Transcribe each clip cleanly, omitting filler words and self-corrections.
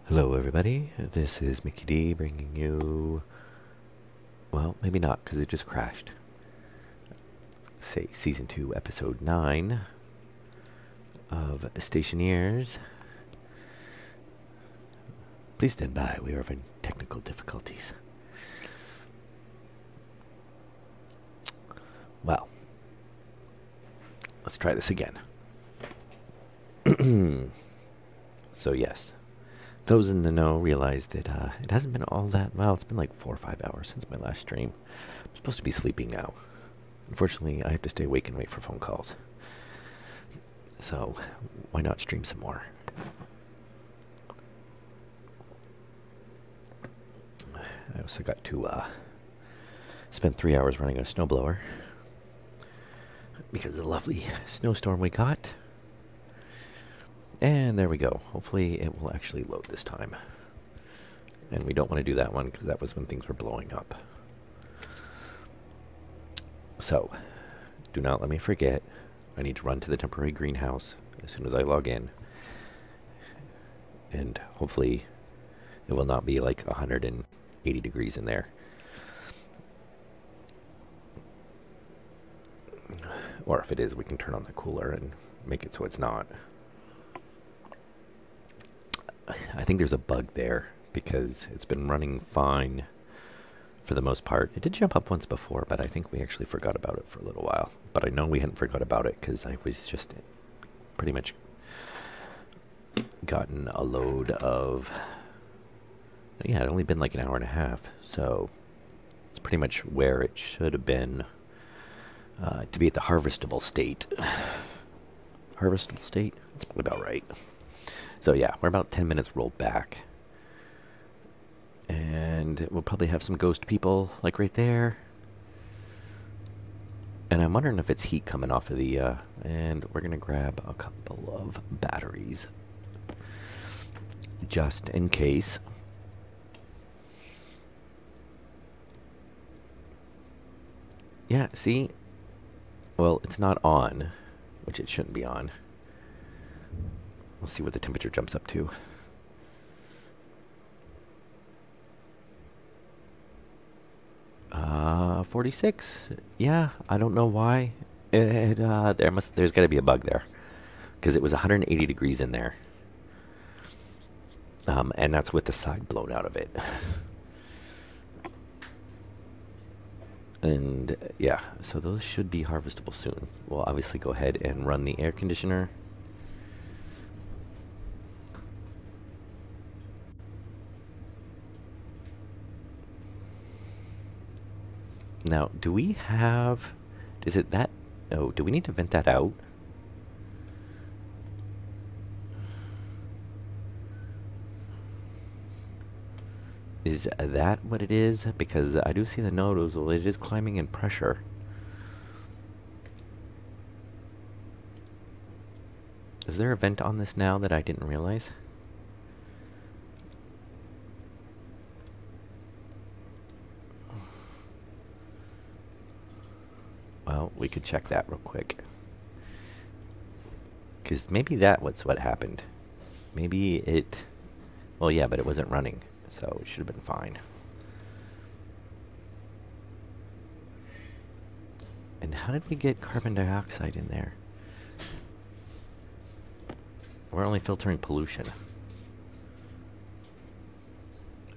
Hello everybody, this is Mickey D bringing you, well, maybe not because it just crashed, say Season 2, Episode 9 of Stationeers. Please stand by, we are having technical difficulties. Well, let's try this again. So yes. Those in the know realize that it hasn't been all that, well, it's been like 4 or 5 hours since my last stream. I'm supposed to be sleeping now. Unfortunately, I have to stay awake and wait for phone calls. So, why not stream some more? I also got to spend 3 hours running a snowblower because of the lovely snowstorm we got. And there we go. Hopefully it will actually load this time. And we don't want to do that one because that was when things were blowing up. So, do not let me forget. I need to run to the temporary greenhouse as soon as I log in. And hopefully it will not be like 180 degrees in there. Or if it is, we can turn on the cooler and make it so it's not. I think there's a bug there because it's been running fine for the most part. It did jump up once before, but I think we actually forgot about it for a little while. But I know we hadn't forgot about it because I was just pretty much gotten a load of, yeah, it had only been like an hour and a half. So it's pretty much where it should have been to be at the harvestable state. Harvestable state? That's about right. So yeah, we're about 10 minutes rolled back. And we'll probably have some ghost people, like right there. And I'm wondering if it's heat coming off of the, and we're going to grab a couple of batteries. Just in case. Yeah, see? Well, it's not on, which it shouldn't be on. We'll see what the temperature jumps up to. Uh, 46. Yeah, I don't know why. There's got to be a bug there, because it was 180 degrees in there, and that's with the side blown out of it. And yeah, so those should be harvestable soon. We'll obviously go ahead and run the air conditioner. Now, do we have, is it that, oh, do we need to vent that out? Is that what it is? Because I do see the nozzle, it is climbing in pressure. Is there a vent on this now that I didn't realize? Well, we could check that real quick. Because maybe that's what happened. Maybe it, well, yeah, but it wasn't running, so it should have been fine. And how did we get carbon dioxide in there? We're only filtering pollution.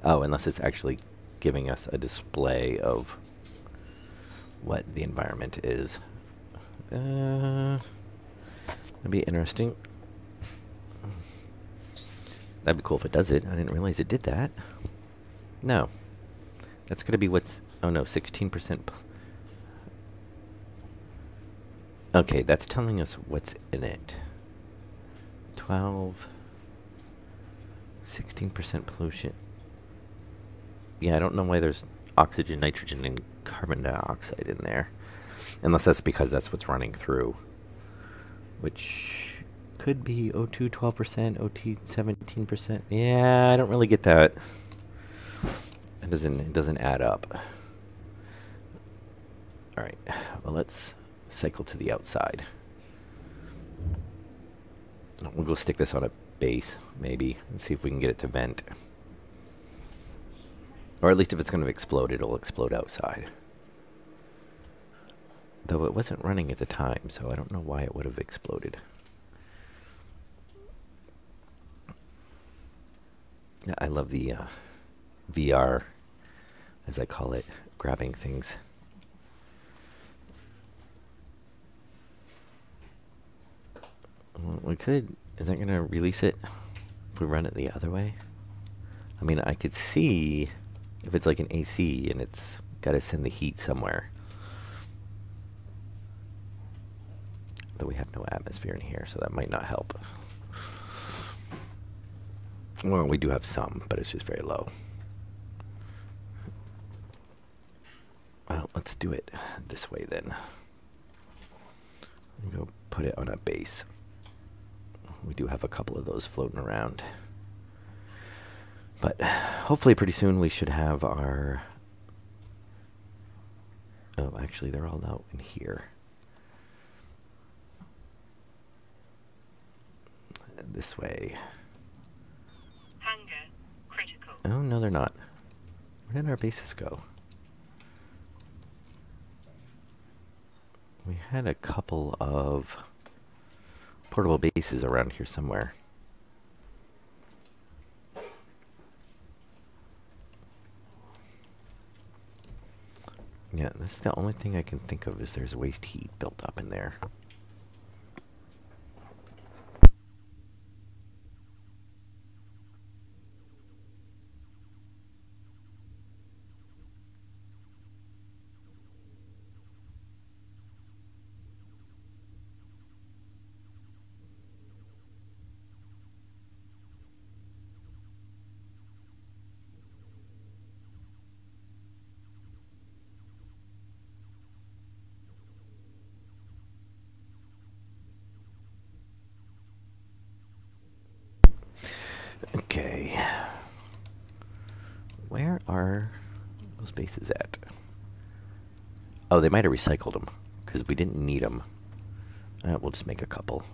Oh, unless it's actually giving us a display of what the environment is. That'd be interesting. That'd be cool if it does it. I didn't realize it did that. No. That's going to be what's, oh no, 16%. Okay, that's telling us what's in it. 12. 16% pollution. Yeah, I don't know why there's oxygen, nitrogen, and carbon dioxide in there. Unless that's because that's what's running through. Which could be O2 12%, OT 17%. Yeah, I don't really get that. It doesn't add up. All right, well, let's cycle to the outside. We'll go stick this on a base, maybe, and see if we can get it to vent. Or at least if it's going to explode, it'll explode outside. Though it wasn't running at the time, so I don't know why it would have exploded. I love the VR, as I call it, grabbing things. Well, we could. Is that going to release it if we run it the other way? I mean, I could see if it's like an AC and it's got to send the heat somewhere. Though we have no atmosphere in here, so that might not help. Well, we do have some, but it's just very low. Well, let's do it this way then. Go put it on a base. We do have a couple of those floating around. But hopefully pretty soon we should have our... Oh, actually they're all out in here. This way. Hunger critical. Oh, no, they're not. Where did our bases go? We had a couple of portable bases around here somewhere. Yeah, that's the only thing I can think of is there's waste heat built up in there. Okay. Where are those bases at? Oh, they might have recycled them because we didn't need them. We'll just make a couple.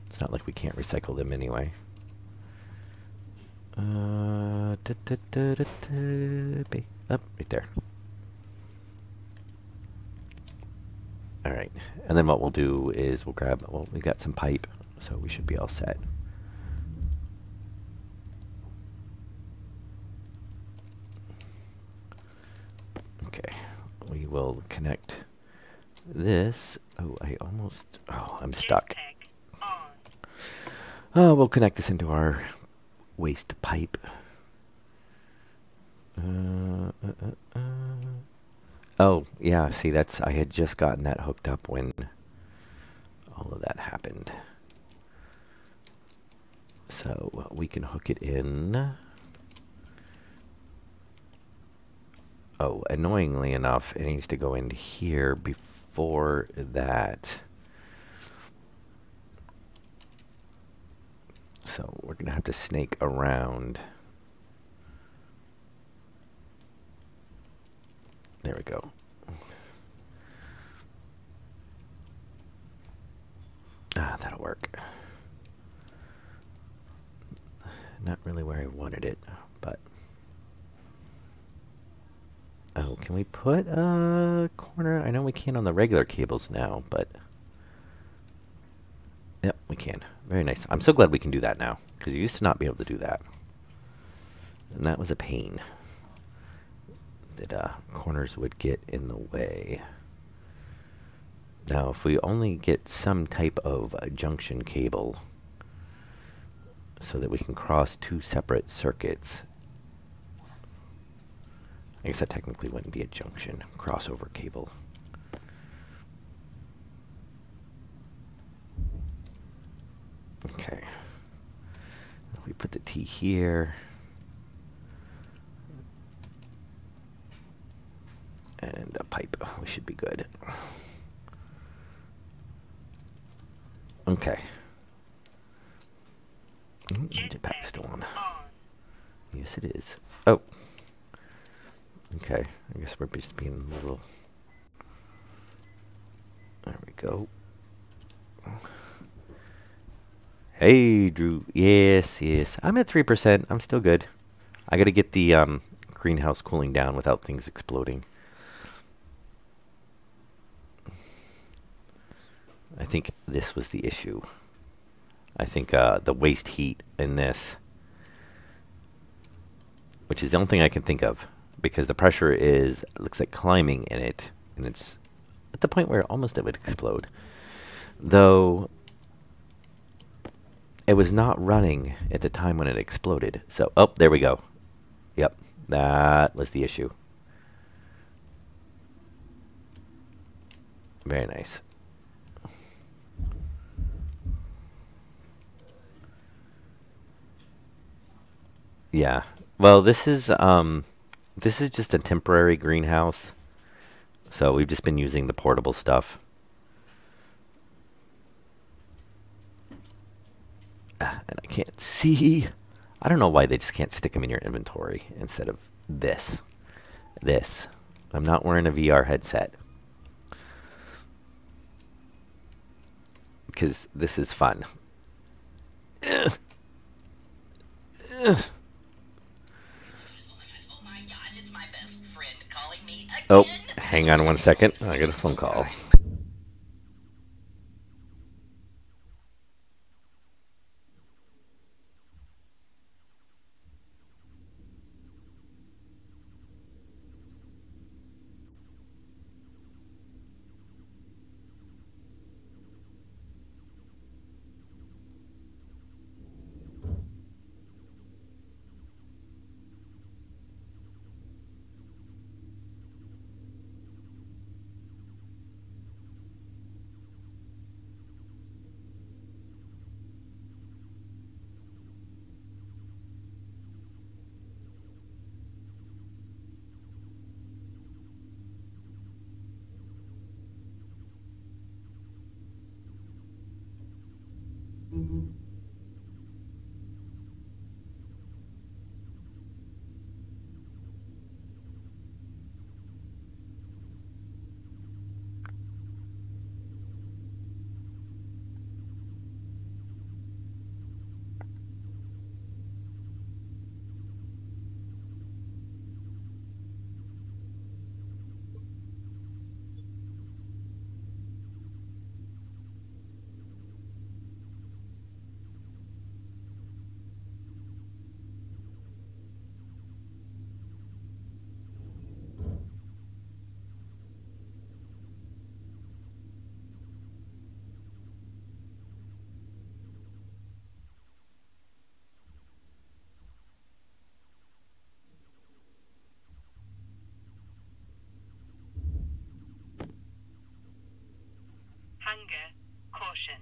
It's not like we can't recycle them anyway. Up, right there. All right, and then what we'll do is we'll grab. Well, we got some pipe, so we should be all set. Okay, we will connect this. Oh, I'm stuck. Oh, we'll connect this into our waste pipe. Oh, yeah, see, I had just gotten that hooked up when all of that happened. So we can hook it in. Oh, annoyingly enough, it needs to go into here before that. So we're going to have to snake around. There we go. That'll work. Not really where I wanted it, but... Oh, can we put a corner? I know we can on the regular cables now, but... Yep, we can. Very nice. I'm so glad we can do that now, because you used to not be able to do that. And that was a pain. That corners would get in the way. Now, if we only get some type of junction cable so that we can cross two separate circuits, I guess that technically wouldn't be a junction, crossover cable. Okay. We put put the T here. And a pipe. We should be good. Okay. Jetpack still on. Yes, it is. Oh. Okay. I guess we're just being a little... There we go. Hey, Drew. Yes, yes. I'm at 3%. I'm still good. I gotta get the greenhouse cooling down without things exploding. I think this was the issue. I think the waste heat in this, which is the only thing I can think of, because the pressure is, looks like climbing in it, and it's at the point where almost it would explode. Though, it was not running at the time when it exploded. So, oh, there we go. Yep, that was the issue. Very nice. Yeah. Well, this is just a temporary greenhouse. So we've just been using the portable stuff. And I can't see. I don't know why they just can't stick them in your inventory instead of this. This. I'm not wearing a VR headset. Because this is fun. Oh, hang on 1 second. I got a phone call. Hunger. Caution.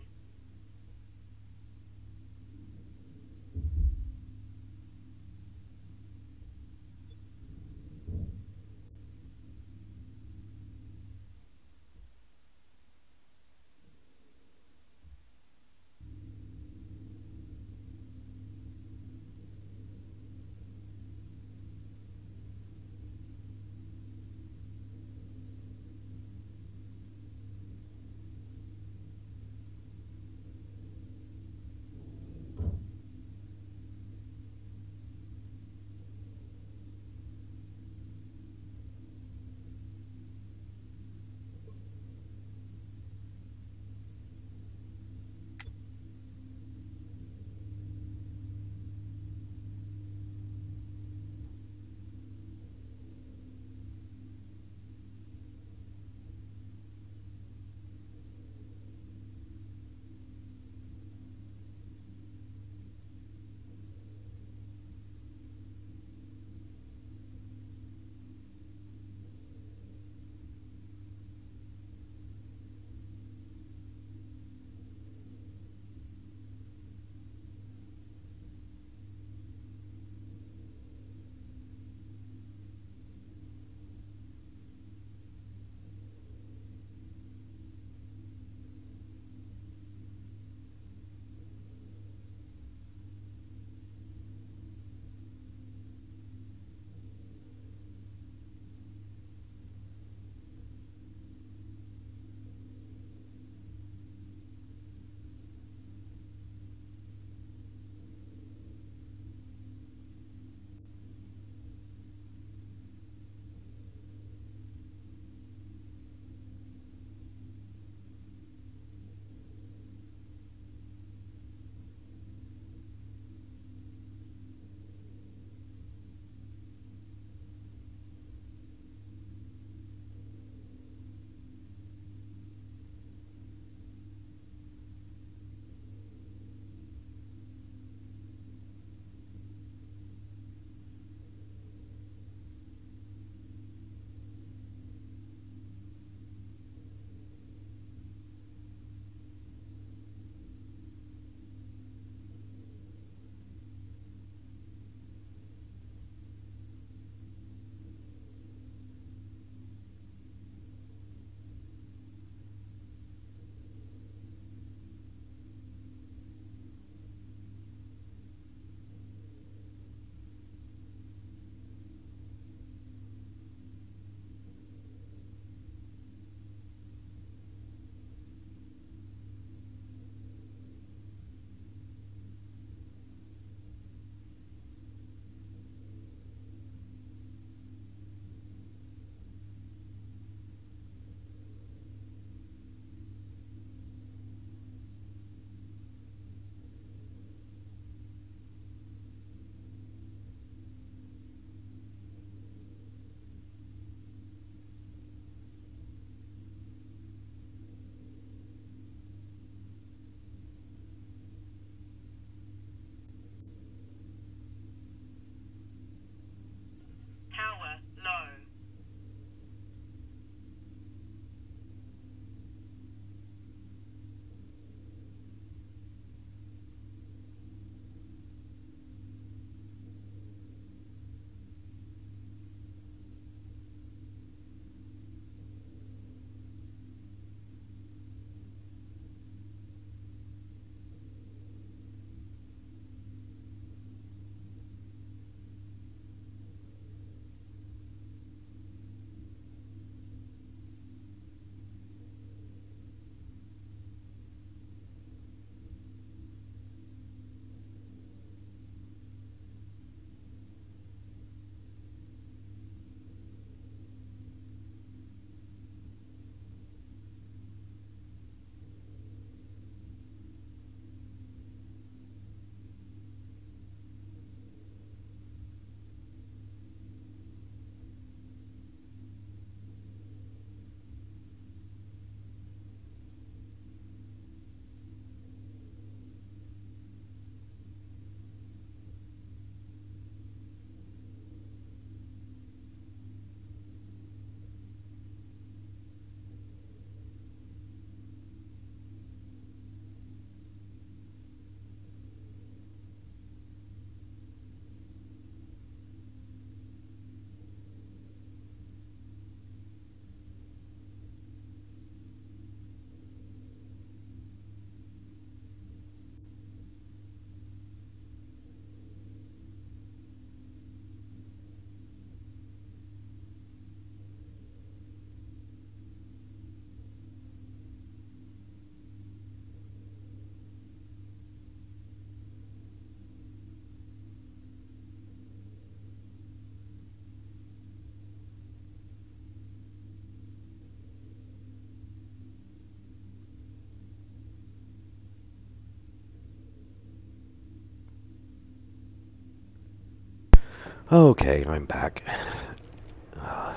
Okay, I'm back.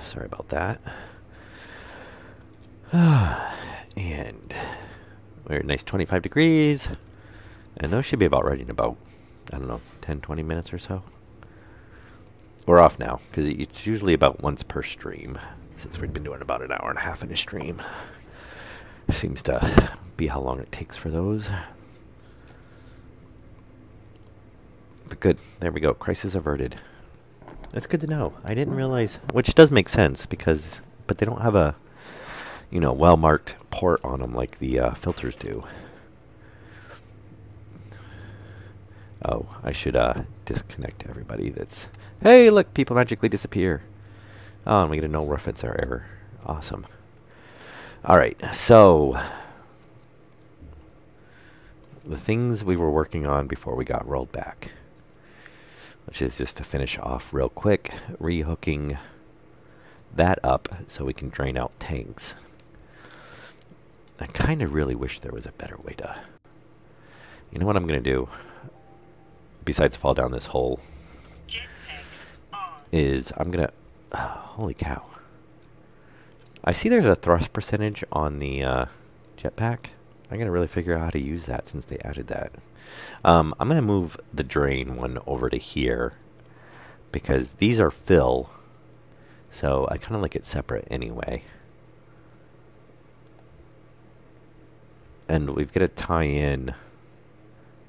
Sorry about that. And we're at nice 25 degrees. And those should be about ready in about, I don't know, 10, 20 minutes or so. We're off now, because it's usually about once per stream, since we've been doing about an hour and a half in a stream. Seems to be how long it takes for those. But good, there we go, crisis averted. That's good to know. I didn't realize, which does make sense, but they don't have a, well-marked port on them like the filters do. Oh, I should disconnect everybody that's... Hey, look, people magically disappear. Oh, and we get a no reference error. Awesome. Alright, so... the things we were working on before we got rolled back. Which is just to finish off real quick, rehooking that up so we can drain out tanks. I kind of really wish there was a better way to... You know what I'm going to do? Besides fall down this hole, is I'm gonna... holy cow. I see there's a thrust percentage on the jetpack. I'm gonna really figure out how to use that since they added that. I'm gonna move the drain one over to here, because these are fill, so I kind of like it separate anyway. And we've got to tie in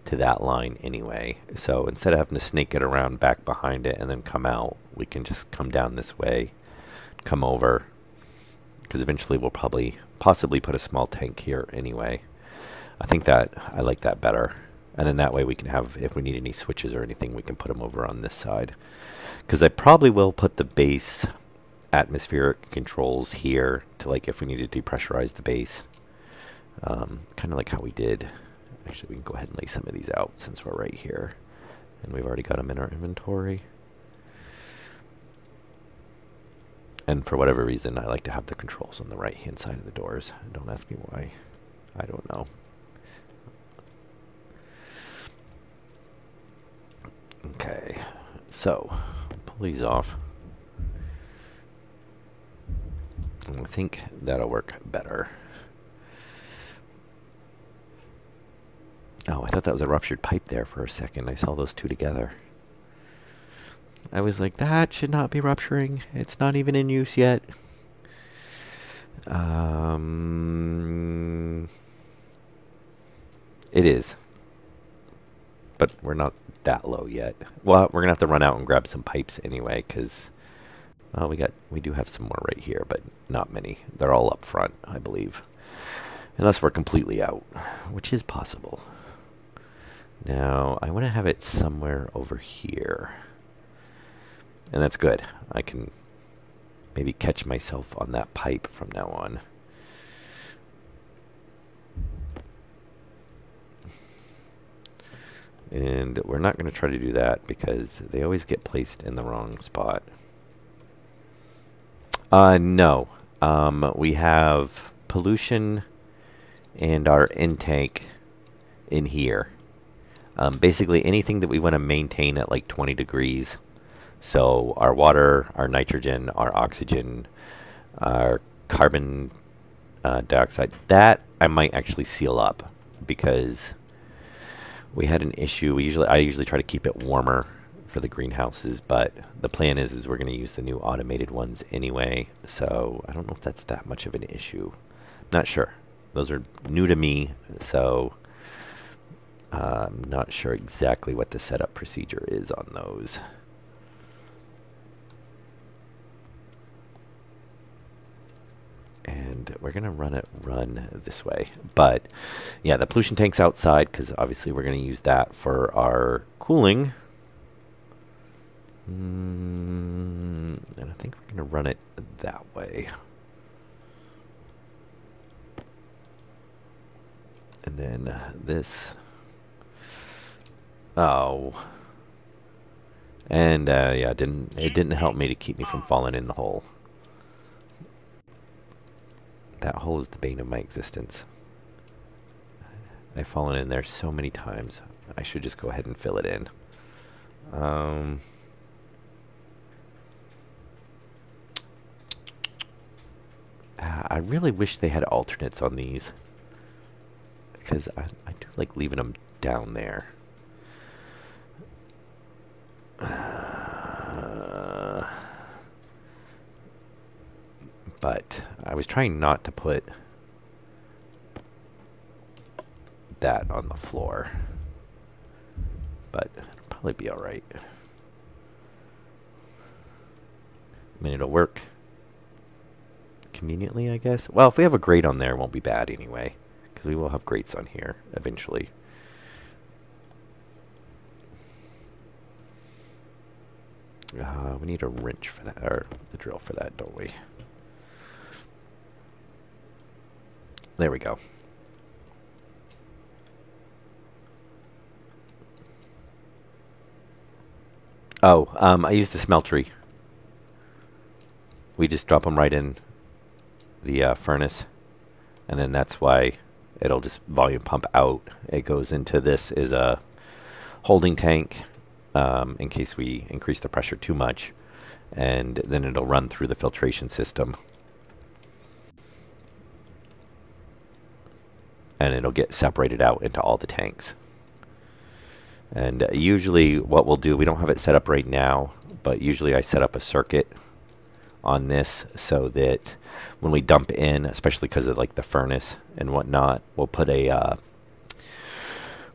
to that line anyway, so instead of having to snake it around back behind it and then come out, we can just come down this way, come over, because eventually we'll possibly put a small tank here anyway. I like that better, and then that way we can have, if we need any switches or anything, we can put them over on this side, because I probably will put the base atmospheric controls here to, like, if we need to depressurize the base, kind of like how we did. Actually, we can go ahead and lay some of these out since we're right here. And we've already got them in our inventory. And for whatever reason, I like to have the controls on the right-hand side of the doors. Don't ask me why. I don't know. Okay, so pull these off. I think that'll work better. Oh, I thought that was a ruptured pipe there for a second. I saw those two together. I was like, that should not be rupturing. It's not even in use yet. It is. But we're not that low yet. Well, we're going to have to run out and grab some pipes anyway, because we do have some more right here, but not many. They're all up front, I believe. Unless we're completely out, which is possible. Now, I want to have it somewhere over here. And that's good. I can maybe catch myself on that pipe from now on. And we're not going to try to do that because they always get placed in the wrong spot. No. We have pollution and our intake in here. Basically anything that we want to maintain at like 20 degrees. So our water, our nitrogen, our oxygen, our carbon dioxide, that I might actually seal up because we had an issue. I usually try to keep it warmer for the greenhouses, but the plan is we're going to use the new automated ones anyway. So I don't know if that's that much of an issue. Not sure. Those are new to me, so I'm not sure exactly what the setup procedure is on those. And we're going to run this way. But, yeah, the pollution tank's outside because obviously we're going to use that for our cooling. And I think we're going to run it that way. And then this. Oh. And, yeah, it didn't help me to keep me from falling in the hole. That hole is the bane of my existence. I've fallen in there so many times. I should just go ahead and fill it in. I really wish they had alternates on these, because I do like leaving them down there. But I was trying not to put that on the floor, but it'll probably be all right. I mean, it'll work conveniently, I guess. Well, if we have a grate on there, it won't be bad anyway, because we will have grates on here eventually. We need a wrench for that, or the drill for that, don't we? There we go. Oh, I used the smeltery. We just drop them right in the furnace, and then that's why it'll just volume pump out. It goes into this is a holding tank in case we increase the pressure too much, and then it'll run through the filtration system, and it'll get separated out into all the tanks. And usually what we'll do, we don't have it set up right now, but usually I set up a circuit on this so that when we dump in, especially because of like the furnace and whatnot, we'll put a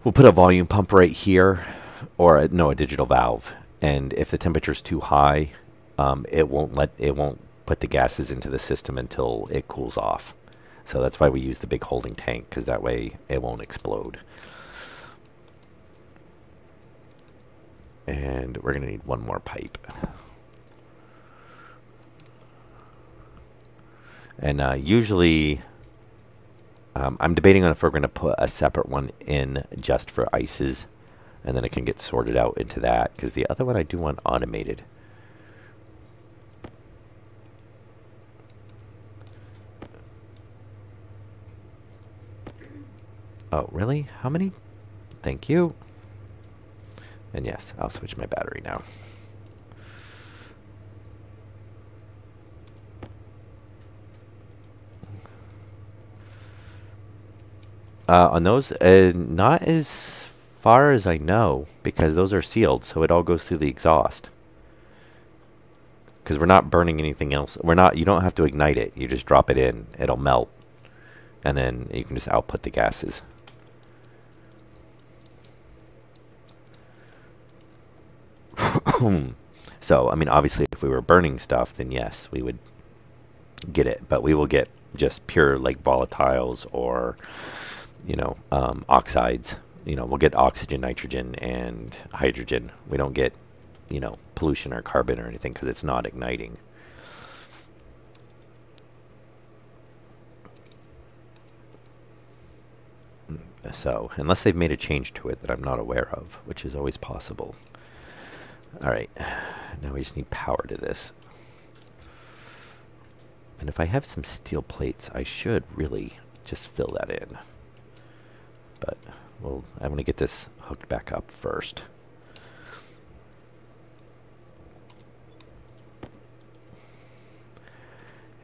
volume pump right here, or a digital valve. And if the temperature's too high, it won't put the gases into the system until it cools off. So that's why we use the big holding tank, because that way it won't explode. And we're going to need one more pipe. And usually, I'm debating on if we're going to put a separate one in just for ices, and then it can get sorted out into that, because the other one I do want automated. Oh, really? How many? Thank you. And yes, I'll switch my battery now. On those, not as far as I know, because those are sealed, so it all goes through the exhaust. Because we're not burning anything else. You don't have to ignite it. You just drop it in. It'll melt. And then you can just output the gases. So, I mean, obviously, if we were burning stuff, then yes, we would get it. But we will get just pure, like, volatiles or, oxides. We'll get oxygen, nitrogen, and hydrogen. We don't get, pollution or carbon or anything because it's not igniting. So, unless they've made a change to it that I'm not aware of, which is always possible. Alright, now we just need power to this. And if I have some steel plates, I should really just fill that in. But, well, I'm going to get this hooked back up first.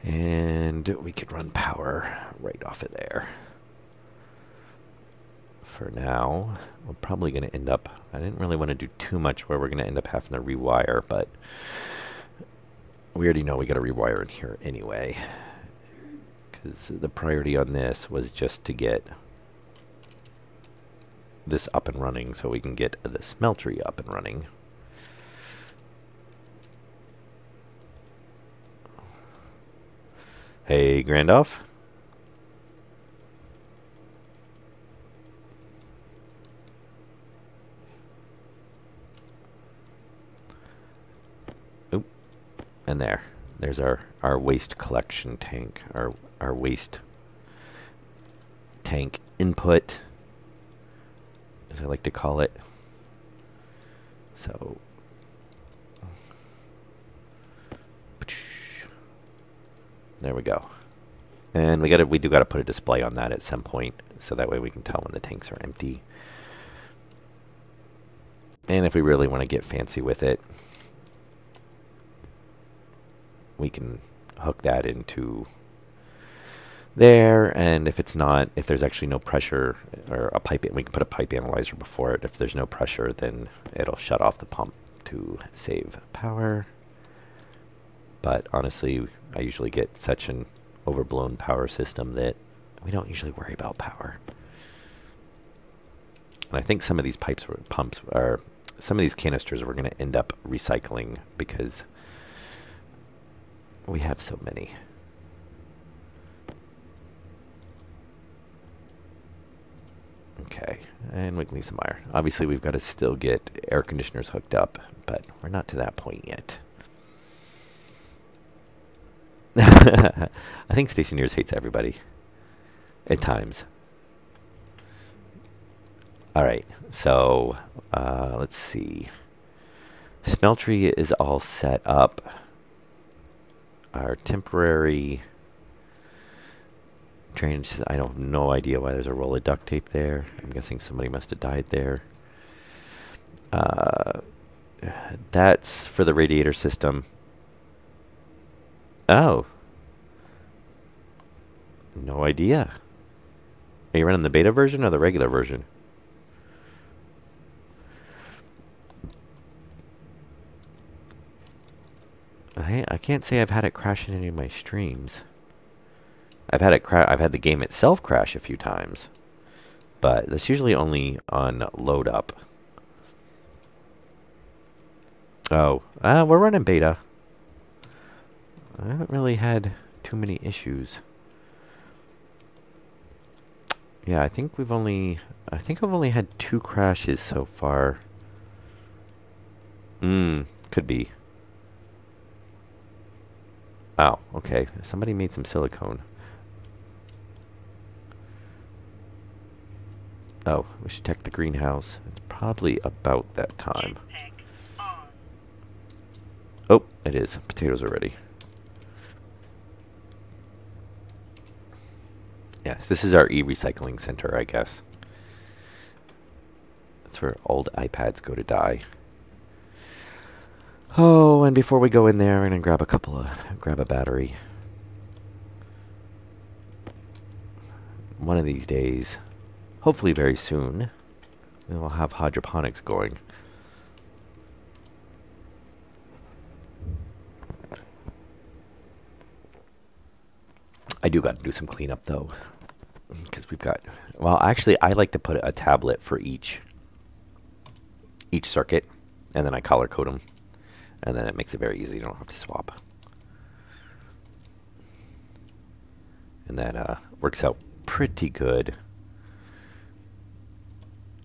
And we could run power right off of there. For now, we're probably going to end up, I didn't really want to do too much where we're going to end up having to rewire, but we already know we got to rewire in here anyway, because the priority on this was just to get this up and running so we can get the smeltery up and running. Hey, Grandoff. And there's our waste collection tank, our waste tank input, as I like to call it. So, there we go. And we do gotta put a display on that at some point, so that way we can tell when the tanks are empty. And if we really want to get fancy with it, we can hook that into there, and if it's not, if there's actually no pressure or a pipe, we can put a pipe analyzer before it. If there's no pressure, then it'll shut off the pump to save power. But honestly, I usually get such an overblown power system that we don't usually worry about power. And I think some of these some of these canisters we're going to end up recycling because we have so many. Okay, and we can leave some wire. Obviously, we've got to still get air conditioners hooked up, but we're not to that point yet. I think Stationeers hates everybody at times. All right, so let's see. Smeltery is all set up. Our temporary drainage, I have no idea why there's a roll of duct tape there. I'm guessing somebody must have died there. That's for the radiator system. Oh. No idea. Are you running the beta version or the regular version? I can't say I've had it crash in any of my streams. I've had the game itself crash a few times, but that's usually only on load up. Oh, we're running beta. I haven't really had too many issues. Yeah, I think I've only had 2 crashes so far. Could be. Oh, okay. Somebody made some silicone. Oh, we should check the greenhouse. It's probably about that time. Oh, it is. Potatoes are ready. Yes, this is our e-recycling center, I guess. That's where old iPads go to die. Oh, and before we go in there, we're gonna grab a battery. One of these days, hopefully very soon, we will have hydroponics going. I do got to do some cleanup though, because we've got. Well, actually, I like to put a tablet for each circuit, and then I color code them. And then it makes it very easy. You don't have to swap. And that works out pretty good.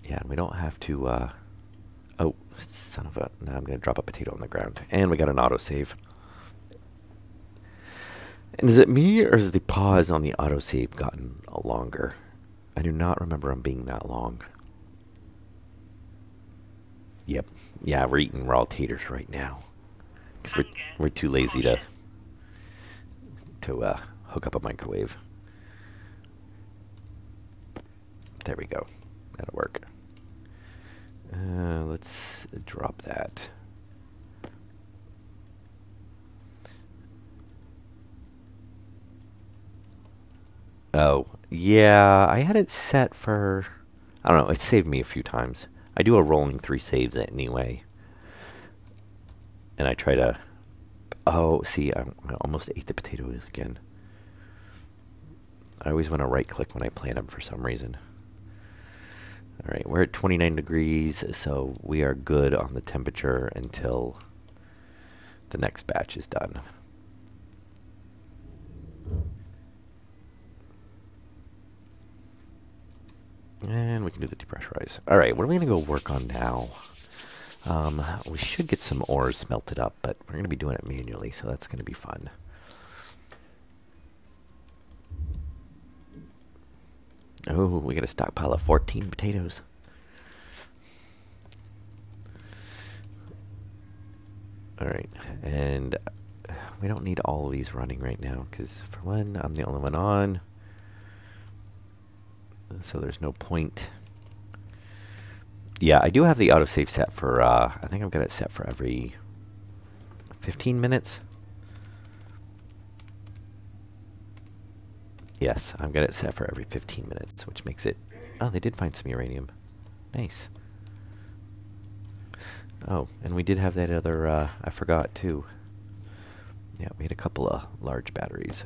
Yeah, and we don't have to... oh, son of a... Now I'm going to drop a potato on the ground. And we got an autosave. And is it me, or has the pause on the autosave gotten longer? I do not remember them being that long. Yep. Yeah, we're eating raw taters right now. Because we're too lazy to hook up a microwave. There we go. That'll work. Let's drop that. Oh, yeah, I had it set for... I don't know, it saved me a few times. I do a rolling 3 saves anyway. And I try to... Oh, see, I almost ate the potatoes again. I always want to right-click when I plant them for some reason. All right, we're at 29 degrees, so we are good on the temperature until the next batch is done. And we can do the depressurize. All right, what are we going to go work on now? We should get some ores smelted up, but we're going to be doing it manually, so that's going to be fun. Oh, we got a stockpile of 14 potatoes. All right, and we don't need all of these running right now, because for one, I'm the only one on. So there's no point. Yeah, I do have the autosave set for, I think I've got it set for every 15 minutes. Yes, I've got it set for every 15 minutes, which makes it... Oh, they did find some uranium. Nice. Oh, and we did have that other... I forgot, too. Yeah, we had a couple of large batteries.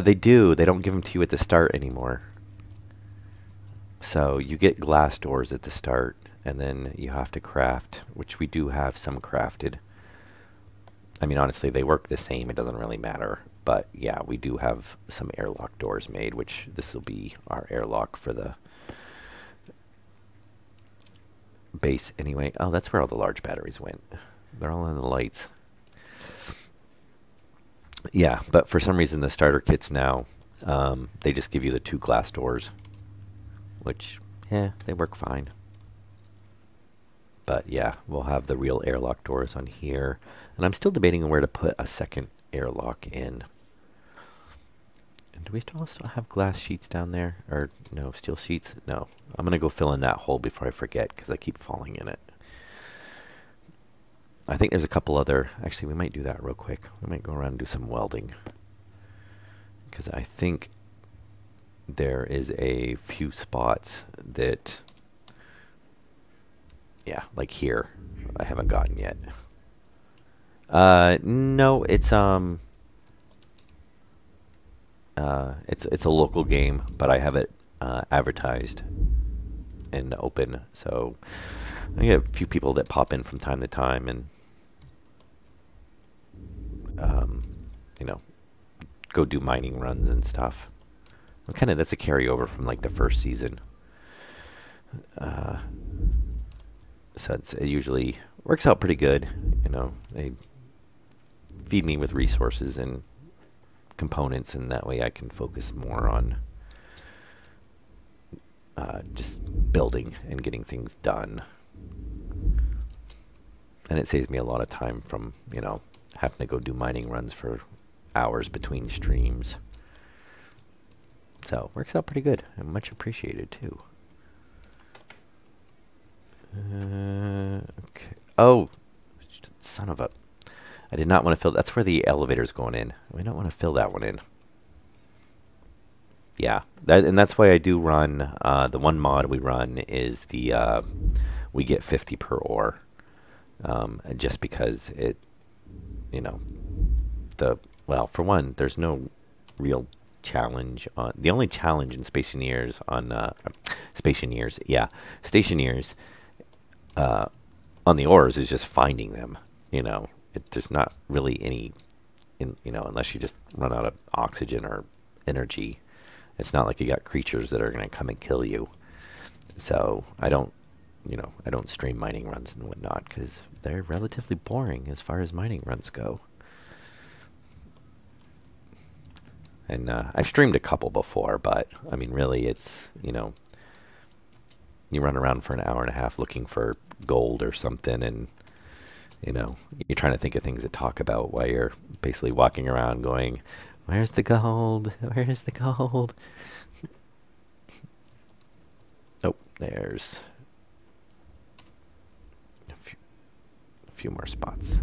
They do. They don't give them to you at the start anymore. So you get glass doors at the start, and then you have to craft, which we do have some crafted. I mean, honestly, they work the same. It doesn't really matter. But yeah, we do have some airlock doors made, which this will be our airlock for the base anyway. Oh, that's where all the large batteries went. They're all in the lights. Yeah, but for some reason, the starter kits now, they just give you the 2 glass doors, which, yeah, they work fine. But yeah, we'll have the real airlock doors on here. And I'm still debating on where to put a second airlock in. And do we still have glass sheets down there? Or no, steel sheets? No. I'm going to go fill in that hole before I forget because I keep falling in it. I think there's a couple other... Actually, we might do that real quick. We might go around and do some welding. Because I think there is a few spots that... Yeah, like here. I haven't gotten yet. No, it's a local game, but I have it advertised and open. So I get a few people that pop in from time to time, and you know, go do mining runs and stuff. Kind of that's a carryover from like the first season. So it usually works out pretty good. You know, they feed me with resources and components, and that way I can focus more on just building and getting things done. And it saves me a lot of time from, you know, having to go do mining runs for hours between streams. So it works out pretty good and much appreciated too. Okay. Oh, son of a... I did not want to fill... That's where the elevator's going in. We don't want to fill that one in. Yeah, and that's why I do run... the one mod we run is the... we get 50 per ore. Just because it... You know... Well, for one, there's no real challenge on... The only challenge in Stationeers on... Stationeers, yeah. Stationeers... on the ores is just finding them, you know. There's not really any, you know, unless you just run out of oxygen or energy. It's not like you got creatures that are going to come and kill you. So I don't, you know, I don't stream mining runs and whatnot because they're relatively boring as far as mining runs go. And I've streamed a couple before, but I mean, really, it's, you know, you run around for an hour and a half looking for gold or something, and you know, you're trying to think of things to talk about while you're basically walking around going, where's the gold? Where's the gold? Oh, there's a few more spots.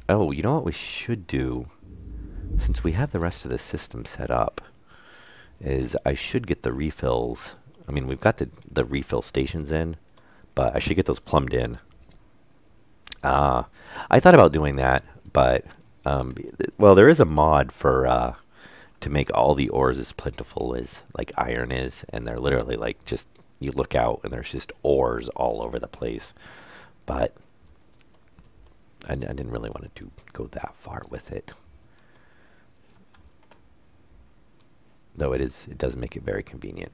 Oh, you know what we should do? Since we have the rest of the system set up, is I should get the refills. I mean, we've got the refill stations in, but I should get those plumbed in. I thought about doing that, but, well, there is a mod for, to make all the ores as plentiful as, like, iron is, and they're literally, like, just, you look out, and there's just ores all over the place, but I didn't really want to go that far with it. Though it does make it very convenient.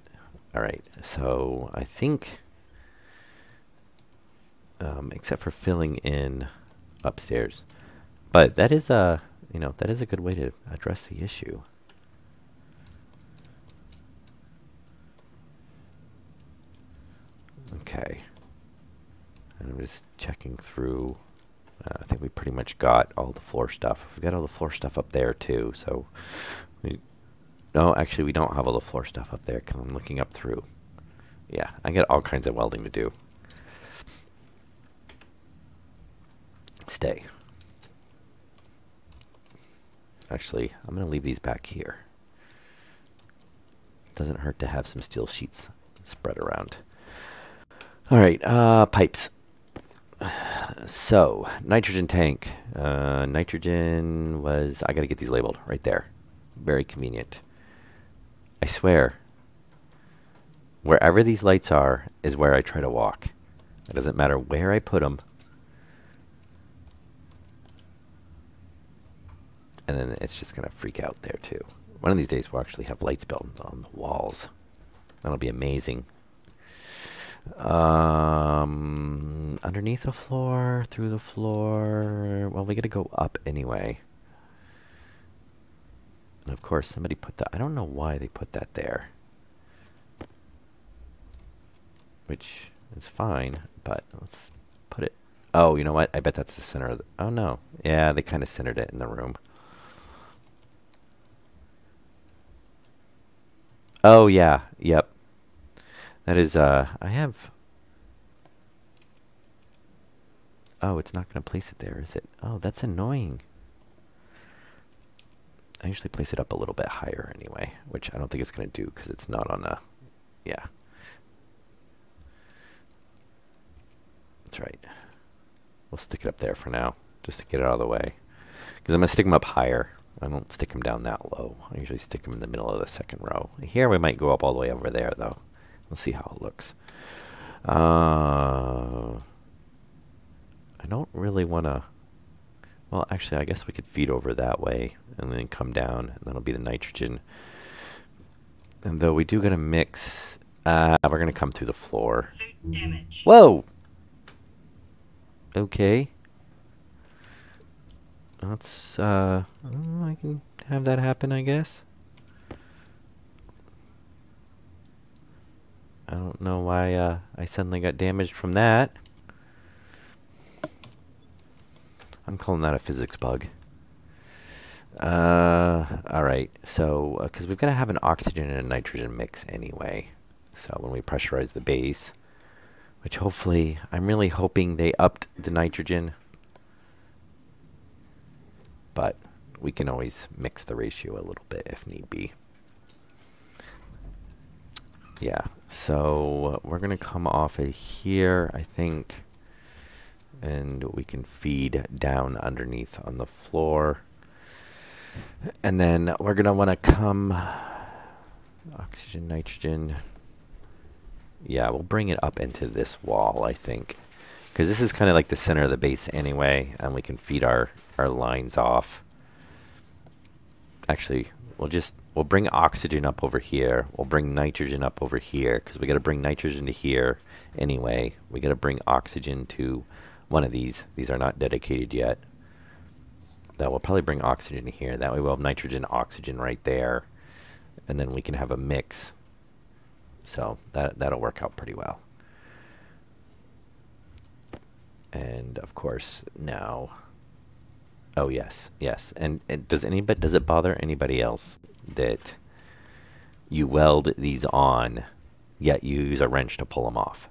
All right, so I think... except for filling in upstairs. But that is a, you know, that is a good way to address the issue. Okay. And I'm just checking through. I think we pretty much got all the floor stuff. We've got all the floor stuff up there too, so no, actually we don't have all the floor stuff up there. I'm looking up through. Yeah, I got all kinds of welding to do. Stay. Actually, I'm going to leave these back here. Doesn't hurt to have some steel sheets spread around. All right, pipes. So, nitrogen tank. Nitrogen was... I got to get these labeled right there. Very convenient. I swear, wherever these lights are is where I try to walk. It doesn't matter where I put them. And then it's just going to freak out there too. One of these days we'll actually have lights built on the walls. That'll be amazing. Underneath the floor, through the floor. Well, we got to go up anyway. And of course, somebody put that. I don't know why they put that there. Which is fine, but let's put it. Oh, you know what? I bet that's the center of the. Oh, no. Yeah, they kind of centered it in the room. Oh, yeah. Yep. That is, I have... Oh, it's not going to place it there, is it? Oh, that's annoying. I usually place it up a little bit higher anyway, which I don't think it's going to do because it's not on a... Yeah. That's right. We'll stick it up there for now, just to get it out of the way. Because I'm going to stick them up higher. I don't stick them down that low. I usually stick them in the middle of the second row. Here we might go up all the way over there, though. We'll see how it looks. I don't really want to... Well, actually, I guess we could feed over that way and then come down, and that'll be the nitrogen. And though we do got to mix... we're going to come through the floor. Suit damage. Whoa! Okay. Let's, I can have that happen, I guess. I don't know why, I suddenly got damaged from that. I'm calling that a physics bug. Alright, so, because we've got to have an oxygen and a nitrogen mix anyway. So when we pressurize the base, which hopefully, I'm really hoping they upped the nitrogen. But we can always mix the ratio a little bit if need be. Yeah, so we're going to come off of here, I think. And we can feed down underneath on the floor. And then we're going to want to come... Oxygen, nitrogen. Yeah, we'll bring it up into this wall, I think. Because this is kind of like the center of the base anyway. And we can feed our lines off. Actually, we'll bring oxygen up over here. We'll bring nitrogen up over here. Because we got to bring nitrogen to here anyway. We got to bring oxygen to... one of these. These are not dedicated yet. That will probably bring oxygen here. That way we'll have nitrogen, oxygen right there. And then we can have a mix. So that'll work out pretty well. And of course now... Oh yes, yes. And does it bother anybody else that you weld these on, yet you use a wrench to pull them off?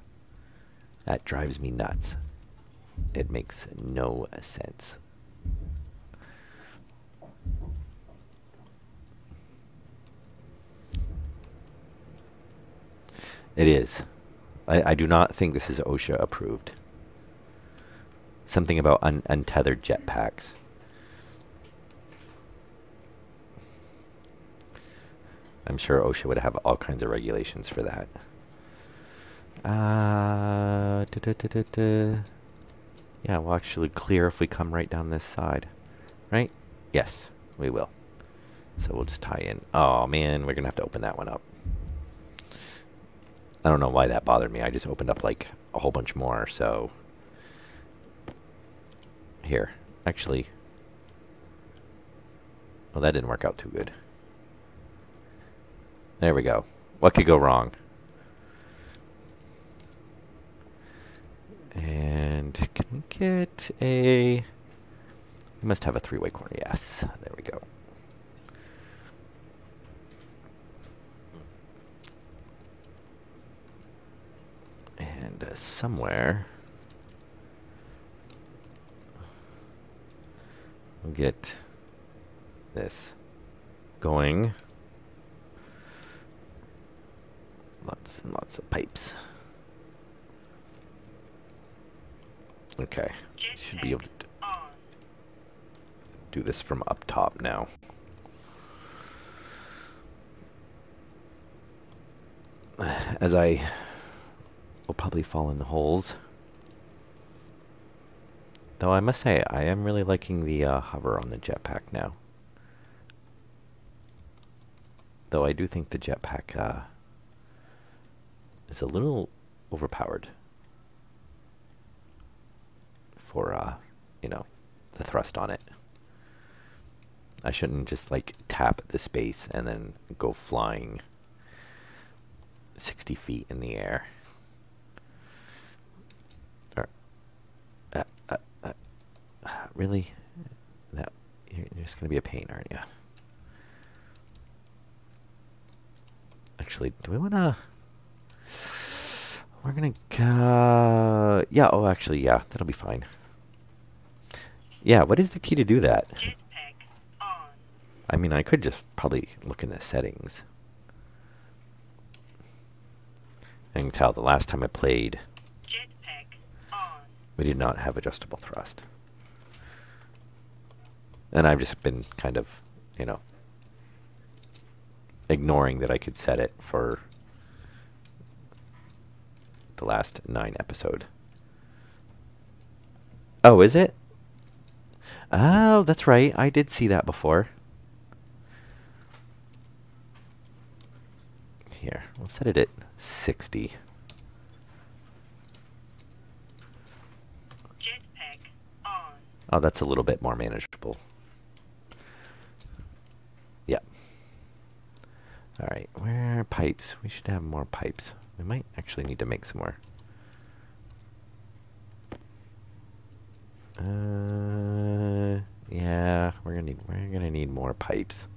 That drives me nuts. It makes no sense. It is. I do not think this is OSHA approved. Something about untethered jetpacks. I'm sure OSHA would have all kinds of regulations for that. Yeah, we'll actually clear if we come right down this side. Right? Yes, we will. So we'll just tie in. Oh, man, we're going to have to open that one up. I don't know why that bothered me. I just opened up, like, a whole bunch more, so... Here. Actually... Well, that didn't work out too good. There we go. What could go wrong? And can we get a... We must have a three-way corner. Yes. There we go. And somewhere... We'll get this going. Lots and lots of pipes. Okay. Should be able to do this from up top now. As I will probably fall in the holes. Though I must say, I am really liking the hover on the jetpack now. Though I do think the jetpack is a little overpowered for, you know, the thrust on it. I shouldn't just like tap the space and then go flying 60 feet in the air. Really? That you're just gonna be a pain, aren't you? Actually, do we wanna? We're gonna. Yeah. Oh, actually, yeah. That'll be fine. Yeah. What is the key to do that? Jetpack on. I mean, I could just probably look in the settings. I can tell the last time I played, Jetpack on. we did not have adjustable thrust. And I've just been kind of, you know, ignoring that I could set it for the last 9 episode. Oh, is it? Oh, that's right. I did see that before. Here, we'll set it at 60. Jetpack on. Oh, that's a little bit more manageable. Yep. All right, where are pipes? We should have more pipes. We might actually need to make some more. Yeah, we're gonna need more pipes.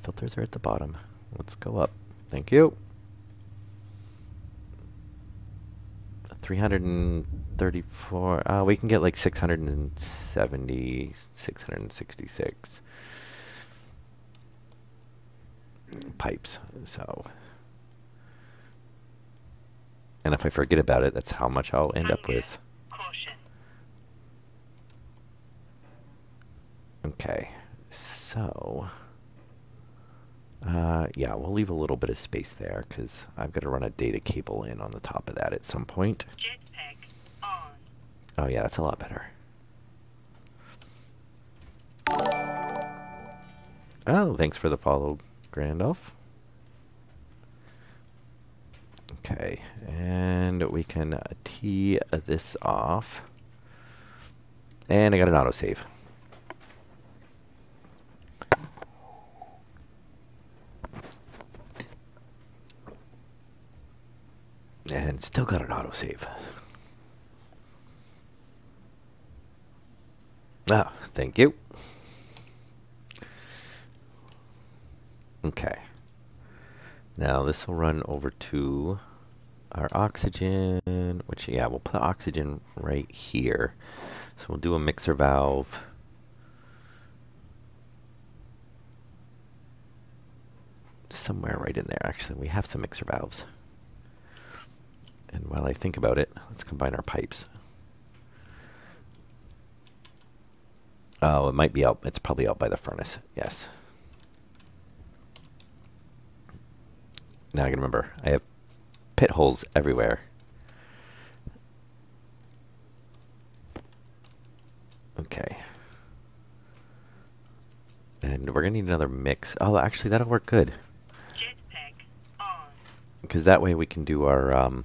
Filters are at the bottom. Let's go up. Thank you. 334. We can get like 670, 666 pipes. So, and if I forget about it, that's how much I'll end up with. Caution. Okay, so yeah, we'll leave a little bit of space there because I've got to run a data cable in on the top of that at some point. Jetpack on. Oh yeah, that's a lot better. Oh, thanks for the follow, Grandolph. Okay, and we can tee this off. And I got an autosave. And still got an autosave. Ah, thank you. Okay. Now this will run over to our oxygen, which, yeah, we'll put oxygen right here. So we'll do a mixer valve. Somewhere right in there. Actually, we have some mixer valves. And while I think about it, let's combine our pipes. Oh, it might be out. It's probably out by the furnace. Yes. Now I can remember. I have pit holes everywhere. Okay. And we're going to need another mix. Oh, actually, that'll work good. Jetpack on. Because that way we can do our...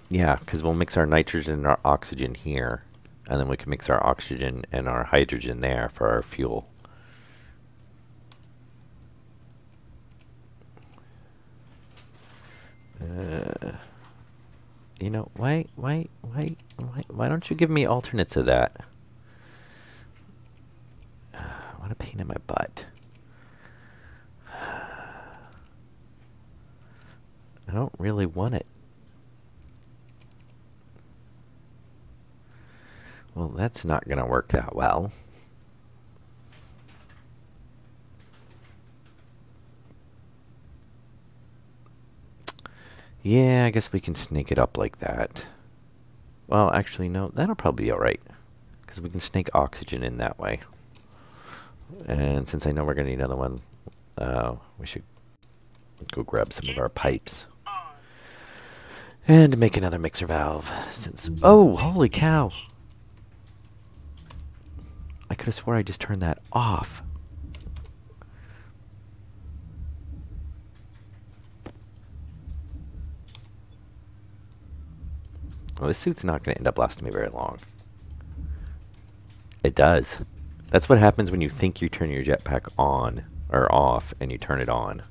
yeah, because we'll mix our nitrogen and our oxygen here. And then we can mix our oxygen and our hydrogen there for our fuel. You know, why don't you give me alternates of that? What a pain in my butt. I don't really want it. Well, that's not going to work that well. Yeah, I guess we can snake it up like that. Well, actually, no, that'll probably be alright. Because we can snake oxygen in that way. And since I know we're going to need another one, we should go grab some of our pipes. On. And make another mixer valve. Since oh, holy cow! I could have swore I just turned that off. Well, this suit's not going to end up lasting me very long. It does. That's what happens when you think you turn your jetpack on or off and you turn it on.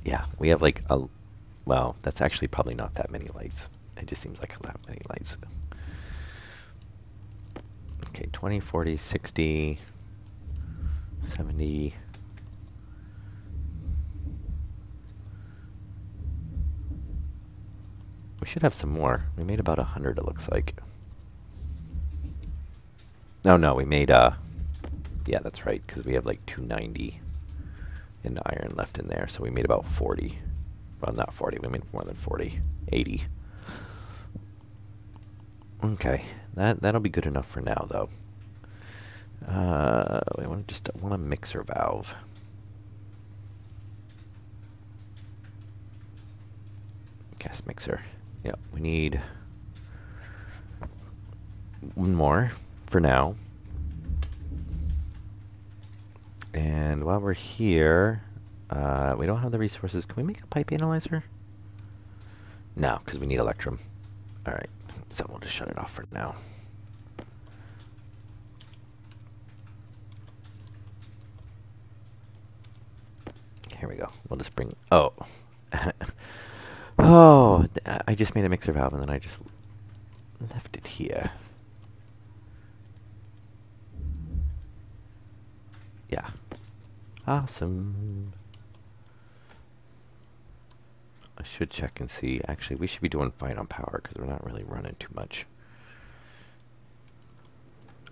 Yeah, we have like a... Well, that's actually probably not that many lights. It just seems like a lot many lights. Okay, 20, 40, 60, 70... We should have some more. We made about 100, it looks like. No, we made, yeah, that's right, because we have like 290 in iron left in there, so we made about 40. Well, not 40, we made more than 40. 80. Okay, that'll be good enough for now, though. We want a mixer valve. Gas mixer. Yep, we need one more for now. And while we're here, we don't have the resources. Can we make a pipe analyzer? No, because we need electrum. All right, so we'll just shut it off for now. Here we go. We'll just bring... Oh. Oh, I just made a mixer valve and then I just left it here. Yeah. Awesome. I should check and see. Actually, we should be doing fine on power because we're not really running too much.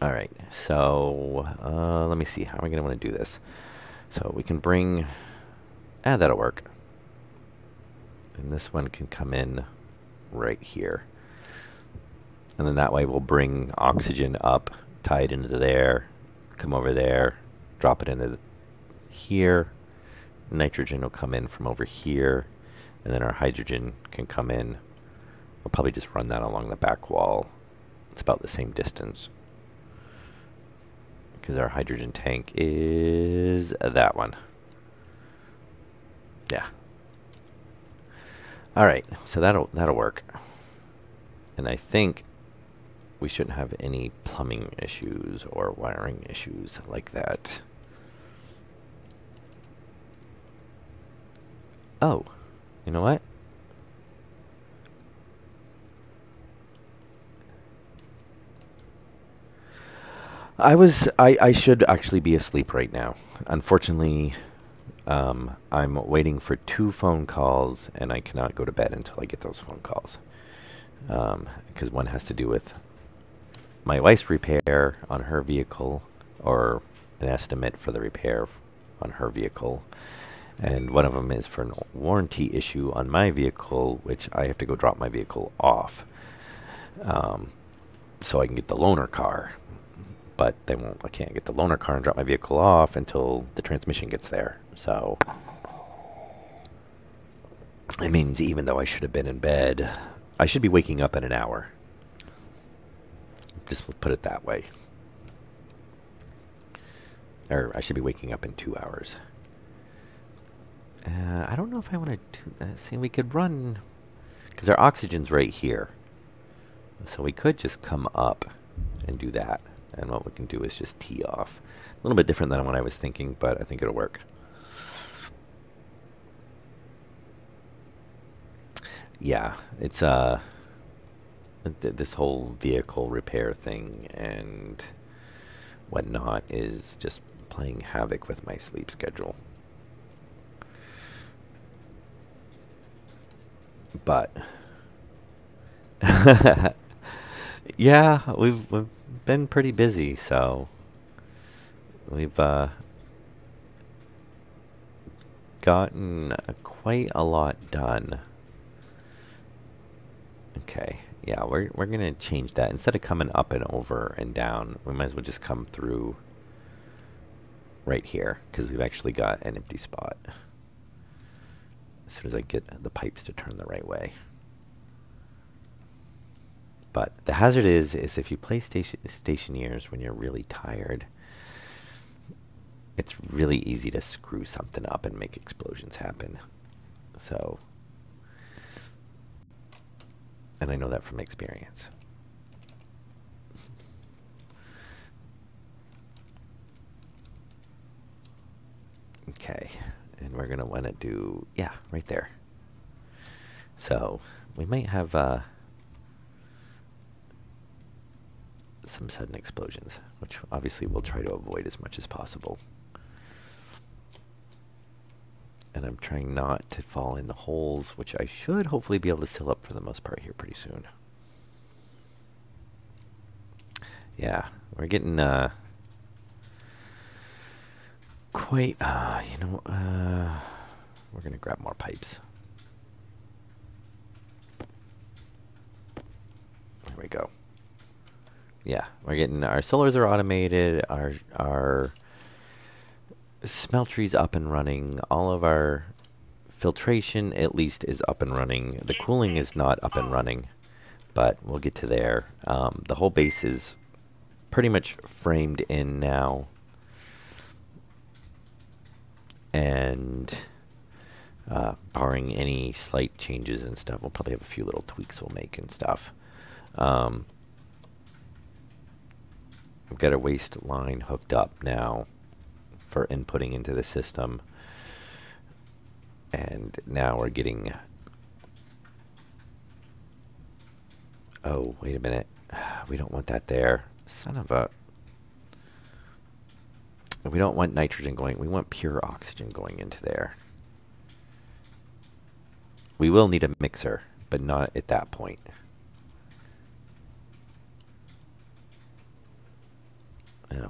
All right, so let me see. How am I going to want to do this? So we can bring... that'll work. And this one can come in right here. And then that way we'll bring oxygen up, tie it into there, come over there, drop it into here. Nitrogen will come in from over here. And then our hydrogen can come in. We'll probably just run that along the back wall. It's about the same distance. Because our hydrogen tank is that one. Yeah. All right, so that'll work. And I think we shouldn't have any plumbing issues or wiring issues like that. Oh, you know what? I should actually be asleep right now. Unfortunately, I'm waiting for 2 phone calls, and I cannot go to bed until I get those phone calls. Because one has to do with my wife's repair on her vehicle, or an estimate for the repair on her vehicle. And one of them is for a warranty issue on my vehicle, which I have to go drop my vehicle off. So I can get the loaner car. But I can't get the loaner car and drop my vehicle off until the transmission gets there. So it means even though I should have been in bed, I should be waking up in an hour. Just put it that way. Or I should be waking up in 2 hours. I don't know if I want to see, we could run, because our oxygen's right here. So we could just come up and do that. And what we can do is just tee off. A little bit different than what I was thinking, but I think it'll work. Yeah, it's this whole vehicle repair thing and whatnot is just playing havoc with my sleep schedule. But yeah, we've been pretty busy, so we've gotten quite a lot done. Okay, yeah, we're gonna change that. Instead of coming up and over and down, we might as well just come through right here because we've actually got an empty spot. As soon as I get the pipes to turn the right way. But the hazard is if you play Stationeers when you're really tired, it's really easy to screw something up and make explosions happen. So, and I know that from experience. Okay, and we're gonna want to do, yeah, right there. So we might have some sudden explosions, which obviously we'll try to avoid as much as possible. And I'm trying not to fall in the holes, which I should hopefully be able to seal up for the most part here pretty soon. Yeah, we're getting quite, we're going to grab more pipes. There we go. Yeah, we're getting, our solars are automated, our smeltery's up and running, all of our filtration at least is up and running. The cooling is not up and running, but we'll get to there. The whole base is pretty much framed in now. And barring any slight changes and stuff, we'll probably have a few little tweaks we'll make and stuff. We've got a waste line hooked up now for inputting into the system. And now we're getting... Oh, wait a minute. We don't want that there. Son of a... We don't want nitrogen going. We want pure oxygen going into there. We will need a mixer, but not at that point.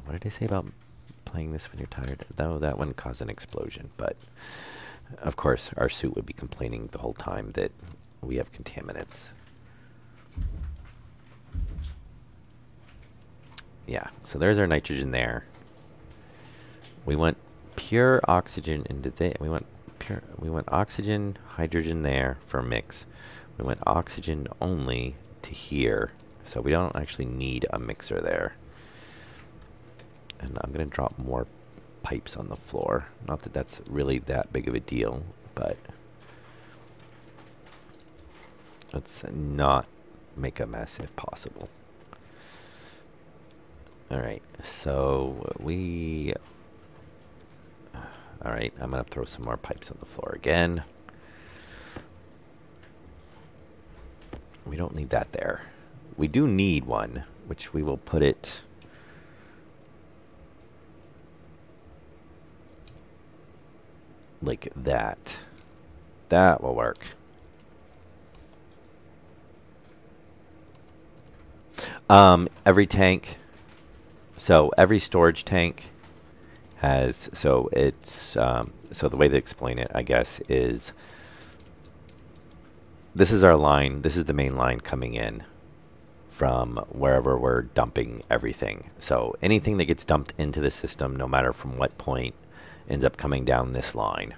What did I say about playing this when you're tired? Though that wouldn't cause an explosion, but of course our suit would be complaining the whole time that we have contaminants. Yeah, so there's our nitrogen there. We want pure oxygen into the. We want oxygen, hydrogen there for a mix. We want oxygen only to here, so we don't actually need a mixer there. And I'm going to drop more pipes on the floor. Not that that's really that big of a deal, but let's not make a mess if possible. Alright, so we... Alright, I'm going to throw some more pipes on the floor again. We don't need that there. We do need one, which we will put it... like that. That will work. Every tank, so every storage tank has, so it's, so the way to explain it, I guess, is this is our line, this is the main line coming in from wherever we're dumping everything. So anything that gets dumped into the system, no matter from what point, ends up coming down this line.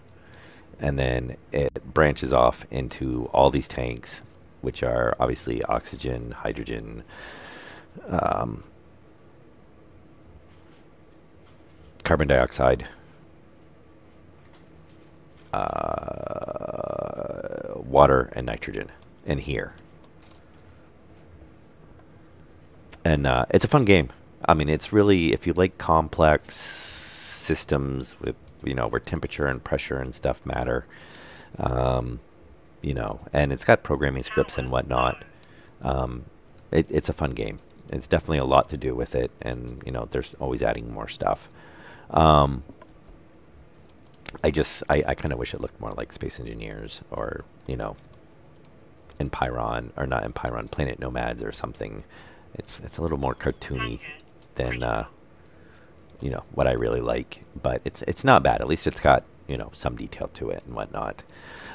And then it branches off into all these tanks, which are obviously oxygen, hydrogen, carbon dioxide, water, and nitrogen in here. And it's a fun game. I mean, it's really, if you like complex systems with, you know, where temperature and pressure and stuff matter, you know, and it's got programming scripts and whatnot. It's a fun game. It's definitely a lot to do with it, and, you know, there's always adding more stuff. I kind of wish it looked more like Space Engineers, or, you know, Pyron, or not in Pyron, Planet Nomads or something. It's a little more cartoony Tanker. than Critical. what I really like, but it's not bad. At least it's got some detail to it and whatnot.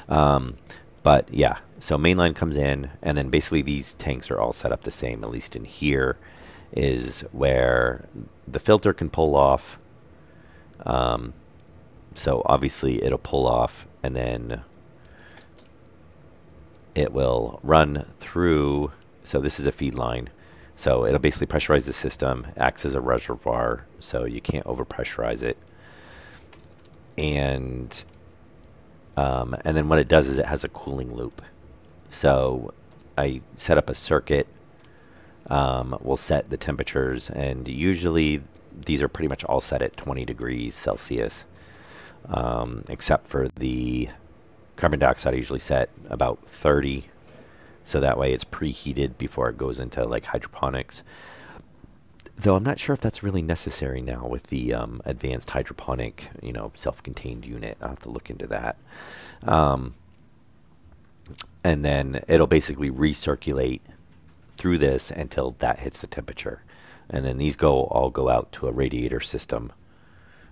Um, but yeah, so mainline comes in, and then basically these tanks are all set up the same. At least in here is where the filter can pull off. So obviously it'll pull off, and then it will run through. So this is a feed line. So it'll basically pressurize the system, acts as a reservoir, so you can't overpressurize it. And then what it does is it has a cooling loop. So I set up a circuit. We'll set the temperatures, and usually these are pretty much all set at 20 degrees Celsius, except for the carbon dioxide. I usually set about 30, so that way it's preheated before it goes into like hydroponics. Though I'm not sure if that's really necessary now with the advanced hydroponic, self-contained unit. I'll have to look into that. And then it'll basically recirculate through this until that hits the temperature. And then these all go out to a radiator system.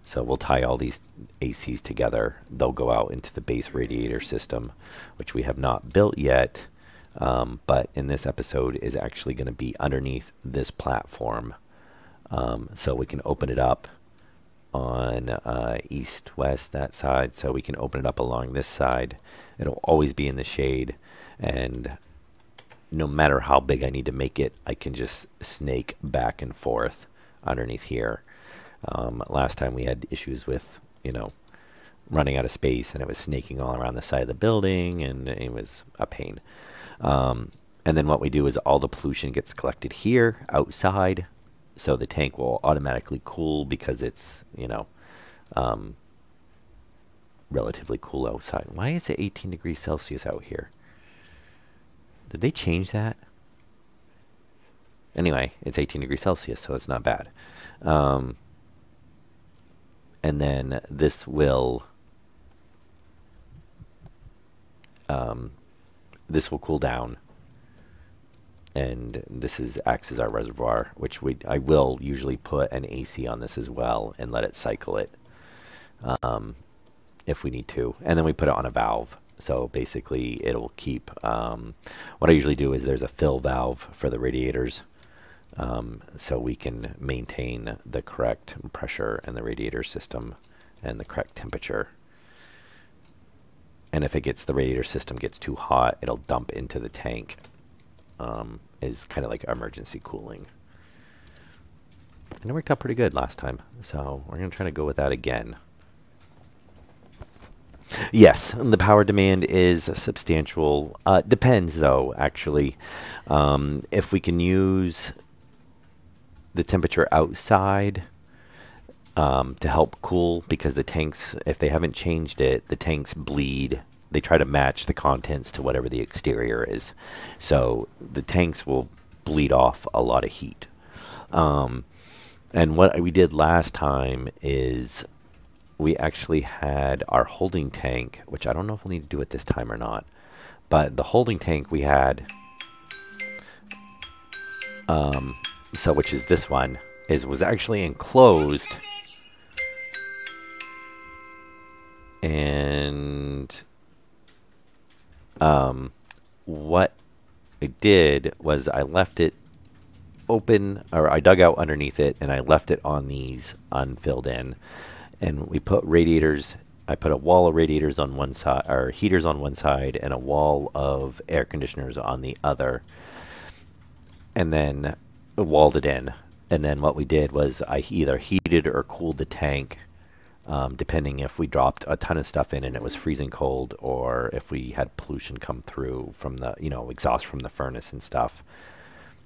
So we'll tie all these ACs together. They'll go out into the base radiator system, which we have not built yet. But in this episode is actually going to be underneath this platform. So we can open it up on east, west, that side. So we can open it up along this side. It'll always be in the shade. And no matter how big I need to make it, I can just snake back and forth underneath here. Last time we had issues with, running out of space, and it was snaking all around the side of the building, and it was a pain. And then what we do is all the pollution gets collected here outside, so the tank will automatically cool because it's, relatively cool outside. Why is it 18 degrees Celsius out here? Did they change that? Anyway, it's 18 degrees Celsius, so it's not bad. And then this will cool down, and this acts as our reservoir, which I will usually put an AC on this as well and let it cycle it if we need to, and then we put it on a valve. So basically it'll keep, what I usually do is there's a fill valve for the radiators, so we can maintain the correct pressure in the radiator system and the correct temperature. And if the radiator system gets too hot, it'll dump into the tank, is kind of like emergency cooling. And it worked out pretty good last time, so we're going to try to go with that again. Yes, the power demand is substantial. Depends, though, actually. If we can use the temperature outside to help cool, because the tanks, if they haven't changed it, the tanks bleed. They try to match the contents to whatever the exterior is. So the tanks will bleed off a lot of heat. And what we did last time is we actually had our holding tank, which I don't know if we'll need to do it this time or not. But the holding tank we had, which is this one, was actually enclosed. And what I did was I left it open, or I dug out underneath it, and I left it on these unfilled in. And we put radiators. I put a wall of radiators on one side, or heaters on one side, and a wall of air conditioners on the other. And then walled it in. And then what we did was I either heated or cooled the tank, depending if we dropped a ton of stuff in and it was freezing cold, or if we had pollution come through from the, exhaust from the furnace and stuff.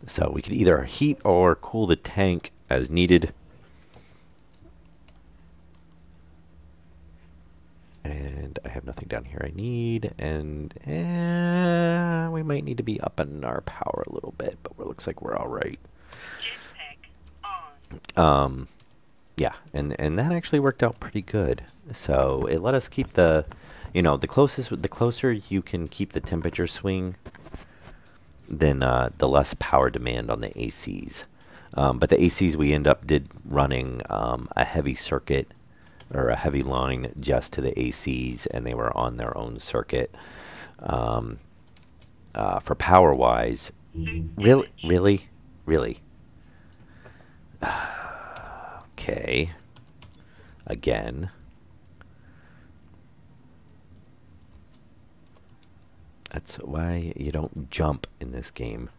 So we could either heat or cool the tank as needed. And I have nothing down here I need, and we might need to be upping our power a little bit, but it looks like we're all right. Jetpack on. Yeah, and that actually worked out pretty good. So it let us keep the You know, the closer you can keep the temperature swing, then the less power demand on the ACs. But the ACs we did running a heavy circuit or a heavy line just to the ACs, and they were on their own circuit. For power wise, really. Okay. Again. That's why you don't jump in this game.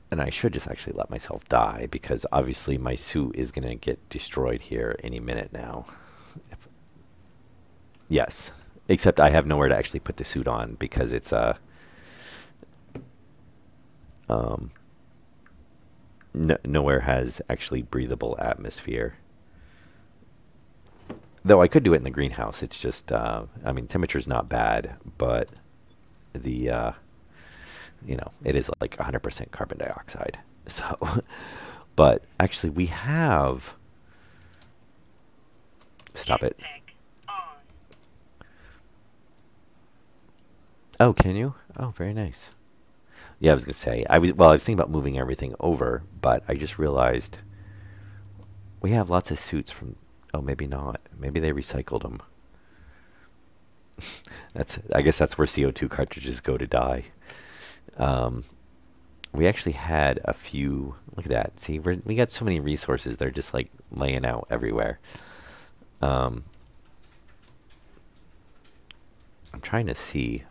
And I should just actually let myself die, because obviously my suit is going to get destroyed here any minute now. Yes. Except I have nowhere to actually put the suit on, because it's nowhere has actually breathable atmosphere. Though I could do it in the greenhouse. It's just, I mean, temperature's not bad, but the, it is like 100% carbon dioxide. So, but actually we have, stop it. Oh, can you? Oh, very nice. Yeah, I was going to say, I was thinking about moving everything over, but I just realized we have lots of suits from, oh, maybe not. Maybe they recycled them. I guess that's where CO2 cartridges go to die. We actually had a few, look at that. See, we got so many resources. They're just like laying out everywhere. I'm trying to see.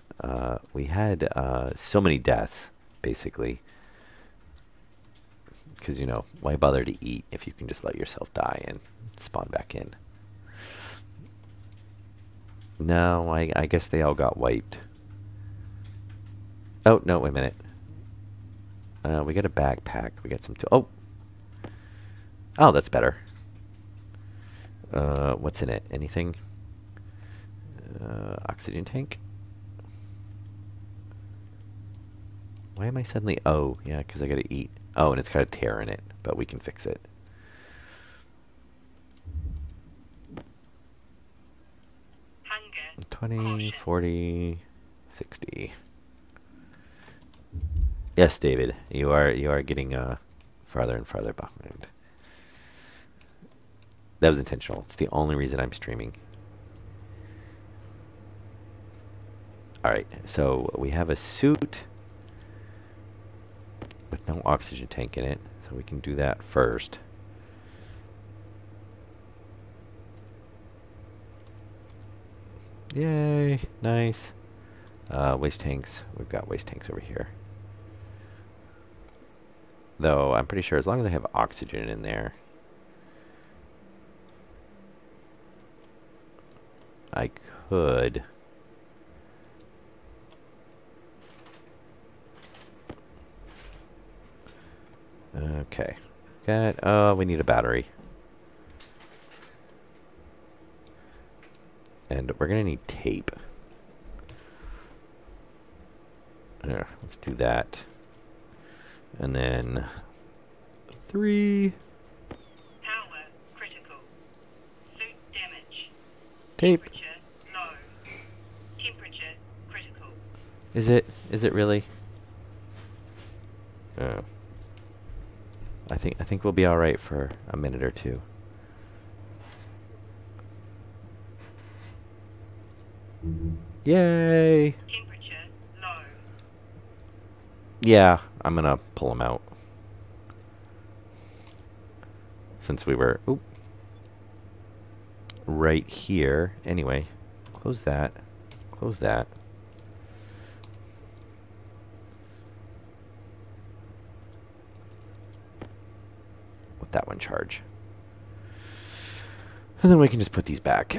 We had so many deaths, basically. Because, why bother to eat if you can just let yourself die and spawn back in? No, I guess they all got wiped. Oh, no, wait a minute. We got a backpack. We got some... Oh, that's better. What's in it? Anything? Oxygen tank? Why am I suddenly... Oh, yeah, because I got to eat. Oh, and it's got a tear in it, but we can fix it. Hunger. 20, 40, 60. Yes, David, you are getting farther and farther behind. That was intentional. It's the only reason I'm streaming. All right, so we have a suit with no oxygen tank in it, so we can do that first. Yay, nice. Waste tanks. We've got waste tanks over here. Though I'm pretty sure as long as I have oxygen in there, I could. Okay. We need a battery. And we're going to need tape. There, let's do that. And then 3. Power critical. Suit damage. Tape. Temperature low. Temperature critical. Is it really? Oh. I think we'll be all right for a minute or two. Yay! Temperature low. Yeah, I'm gonna pull them out. Since we were right here. Anyway, close that. Close that. Let that one charge. And then we can just put these back.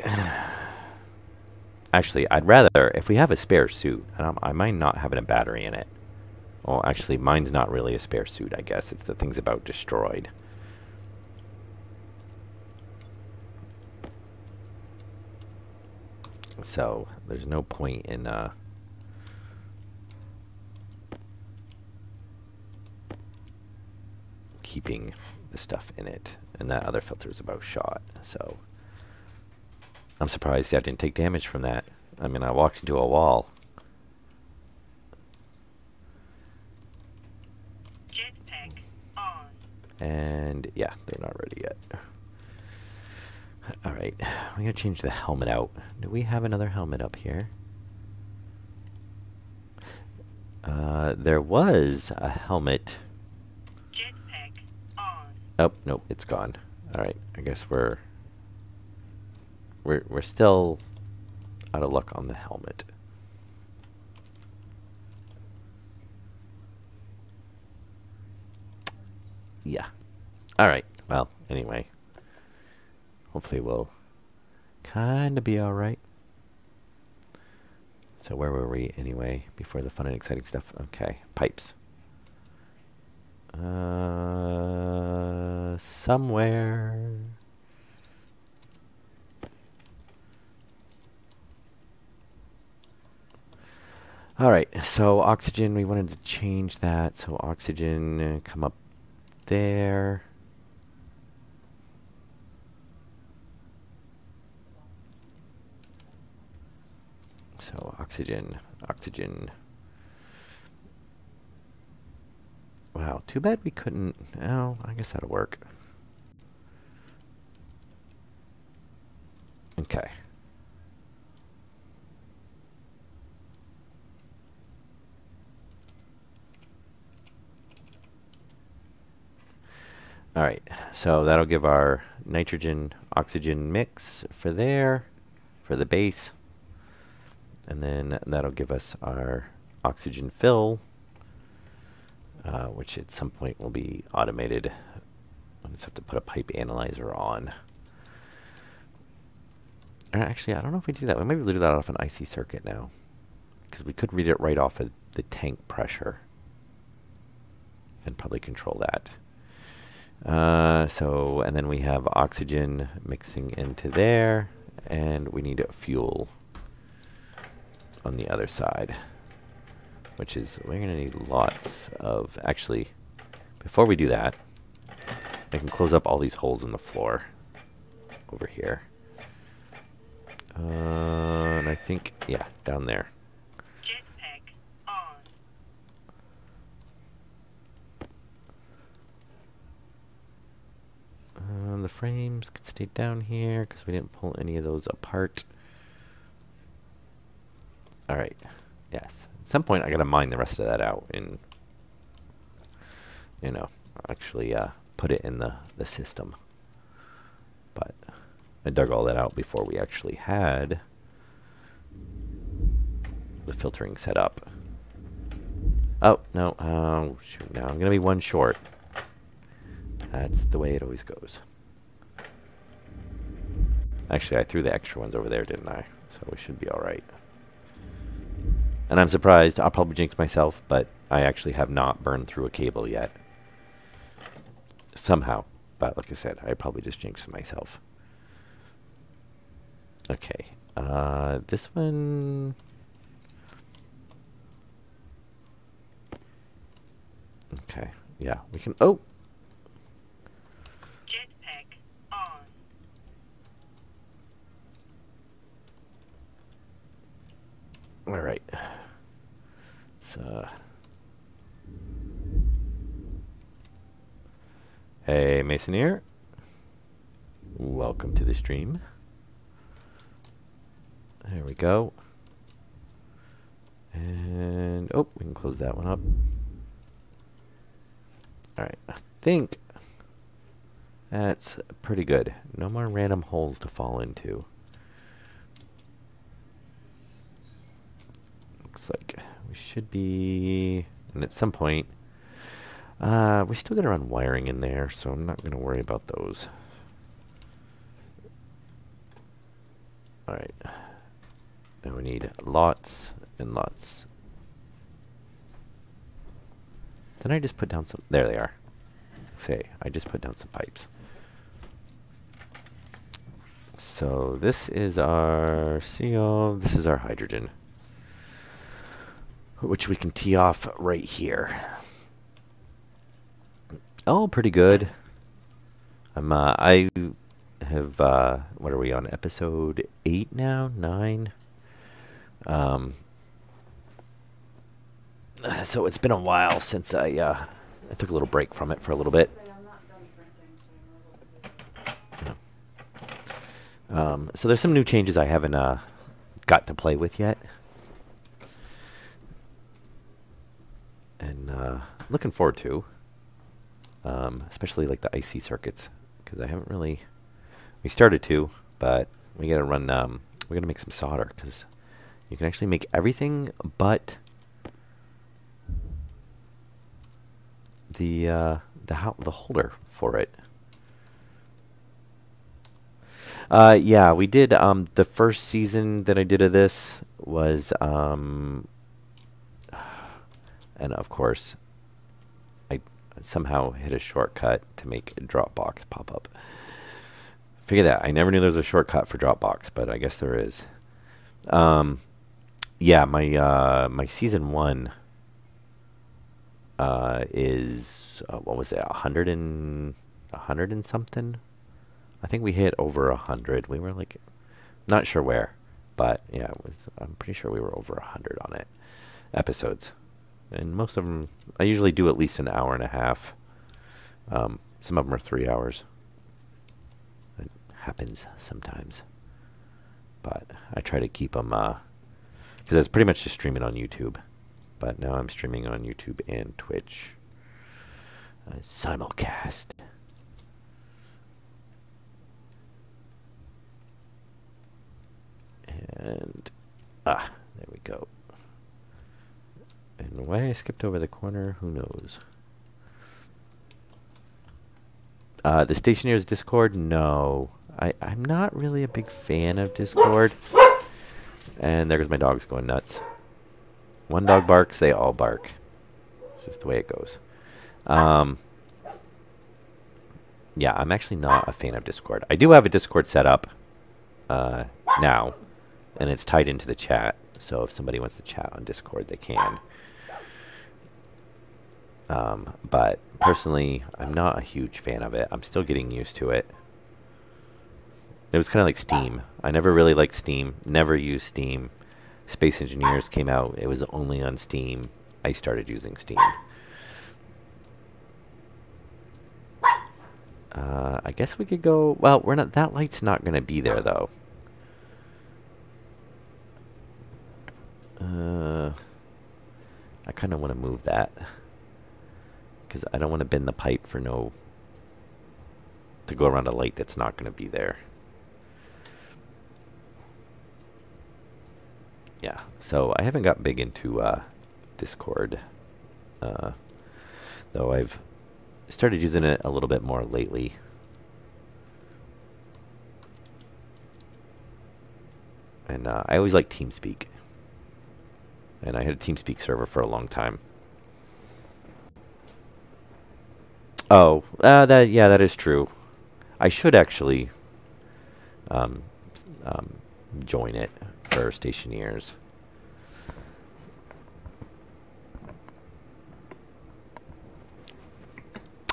Actually, I'd rather, if we have a spare suit, I mind not having a battery in it. Well, actually, mine's not really a spare suit, I guess. It's the thing's about destroyed. So, there's no point in... keeping the stuff in it. And that other filter is about shot, so... I'm surprised I didn't take damage from that. I mean, I walked into a wall. Jetpack on. And yeah, they're not ready yet. Alright, we're going to change the helmet out. Do we have another helmet up here? There was a helmet. Jetpack on. Oh, nope, it's gone. Alright, I guess we're still out of luck on the helmet. Yeah. Alright, well, anyway. Hopefully we'll kind of be alright. So where were we anyway before the fun and exciting stuff? Okay, pipes. Somewhere. Alright, so oxygen, we wanted to change that. So oxygen, come up there. So oxygen, oxygen. Wow, too bad we couldn't. Oh, I guess that'll work. Okay. Alright, so that'll give our nitrogen oxygen mix for there, for the base. And then that'll give us our oxygen fill, which at some point will be automated. We'll just have to put a pipe analyzer on. Actually, I don't know if we do that. We maybe do that off an IC circuit now, because we could read it right off of the tank pressure and probably control that. And then we have oxygen mixing into there, and we need fuel on the other side, which is, we're going to need lots of, actually, before we do that, I can close up all these holes in the floor over here. And I think, yeah, down there. Jetpack on. The frames can stay down here because we didn't pull any of those apart. Alright, yes. At some point I gotta mine the rest of that out and, you know, actually put it in the system. But I dug all that out before we actually had the filtering set up. Oh, no. Oh, shoot. Now I'm gonna be one short. That's the way it always goes. Actually, I threw the extra ones over there, didn't I? So we should be alright. And I'm surprised. I'll probably jinx myself, but I actually have not burned through a cable yet. Somehow. But like I said, I probably just jinxed myself. Okay. This one... Okay. Yeah, we can... Oh! Jetpack on. Alright. So... Hey, Masoneer. Welcome to the stream. There we go. And... Oh, we can close that one up. Alright, I think that's pretty good. No more random holes to fall into. Looks like we should be... And at some point... we still gotta run wiring in there, so I'm not gonna worry about those. Alright. And we need lots and lots. Didn't I just put down some... There they are. Say, I just put down some pipes. So this is our CO. This is our hydrogen, which we can tee off right here. Oh, pretty good. I have, what are we on, episode 8 now? 9? So it's been a while since I took a little break from it for a little bit. So there's some new changes I haven't got to play with yet. And looking forward to. Especially like the IC circuits. Because I haven't really... We started to, but we gotta run... we gotta make some solder. Because you can actually make everything but... the holder for it. Yeah, we did. The first season that I did of this was, and of course, I somehow hit a shortcut to make a Dropbox pop up. Figure that. I never knew there was a shortcut for Dropbox, but I guess there is. Yeah, my season 1 is what was it? 100 and something. I think we hit over 100. We were like, not sure where, but yeah, it was. I'm pretty sure we were over 100 on it episodes, and most of them I usually do at least an hour and a half. Some of them are 3 hours. It happens sometimes, but I try to keep them because it's pretty much just streaming on YouTube. But now I'm streaming on YouTube and Twitch. Simulcast. And, there we go. And why I skipped over the corner, who knows? The Stationeers Discord, no. I'm not really a big fan of Discord. And there goes my dogs going nuts. One dog barks, they all bark. It's just the way it goes. Yeah, I'm actually not a fan of Discord. I do have a Discord set up now, and it's tied into the chat. So if somebody wants to chat on Discord, they can. But personally, I'm not a huge fan of it. I'm still getting used to it. It was kind of like Steam. I never really liked Steam. Never used Steam. Space Engineers came out. It was only on Steam. I started using Steam. I guess we could go... Well, we're not... That light's not going to be there, though. I kind of want to move that. Because I don't want to bend the pipe for no... to go around a light that's not going to be there. Yeah, so I haven't got big into Discord, though I've started using it a little bit more lately. And I always liked TeamSpeak. And I had a TeamSpeak server for a long time. Oh, that is true. I should actually join it for Stationeers.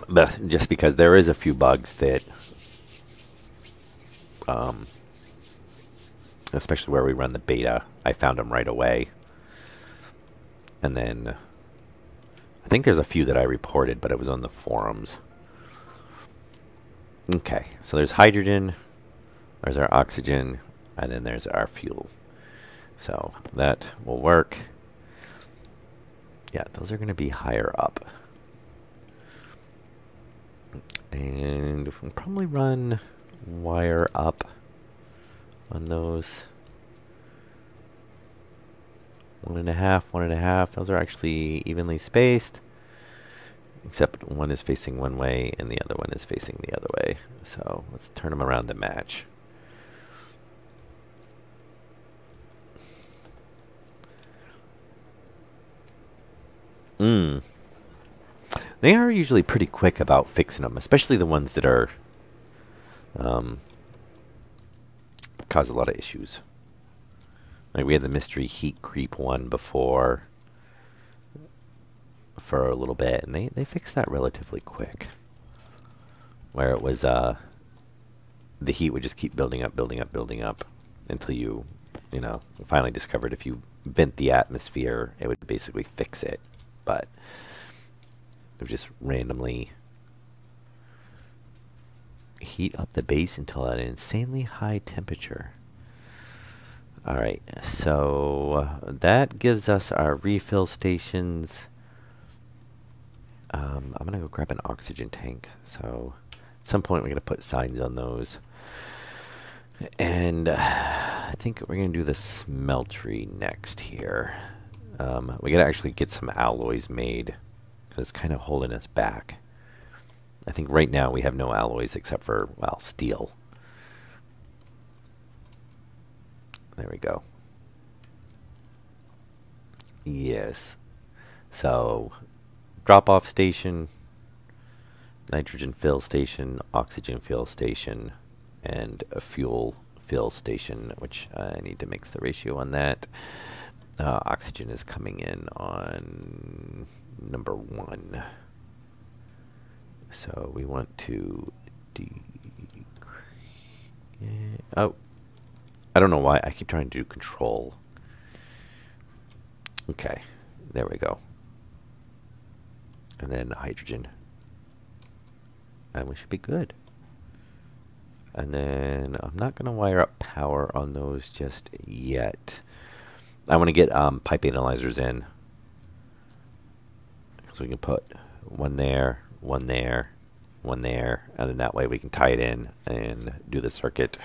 But just because there is a few bugs that, especially where we run the beta, I found them right away. And then I think there's a few that I reported, but it was on the forums. Okay, so there's hydrogen, there's our oxygen, and then there's our fuel. So that will work. Yeah, those are going to be higher up. And we'll probably run wire up on those. 1.5, 1.5. Those are actually evenly spaced. Except one is facing one way and the other one is facing the other way. So let's turn them around to match. They are usually pretty quick about fixing them, especially the ones that are cause a lot of issues. Like we had the mystery heat creep one before for a little bit, and they fixed that relatively quick. Where it was the heat would just keep building up, building up, building up until you finally discovered if you vent the atmosphere, it would basically fix it. But it would just randomly heat up the base until at an insanely high temperature. Alright, so that gives us our refill stations. I'm going to go grab an oxygen tank. So at some point we're going to put signs on those. And I think we're going to do the smeltery next here. We got to actually get some alloys made because it's kind of holding us back. I think right now we have no alloys except for, well, steel. There we go. Yes. So, drop-off station, nitrogen fill station, oxygen fill station, and a fuel fill station, which I need to mix the ratio on that. Oxygen is coming in on number 1. So we want to oh, I don't know why I keep trying to do control. Okay, there we go. And then hydrogen. And we should be good. And then I'm not going to wire up power on those just yet. I want to get pipe analyzers in. So we can put one there, one there, one there, and then that way we can tie it in and do the circuit.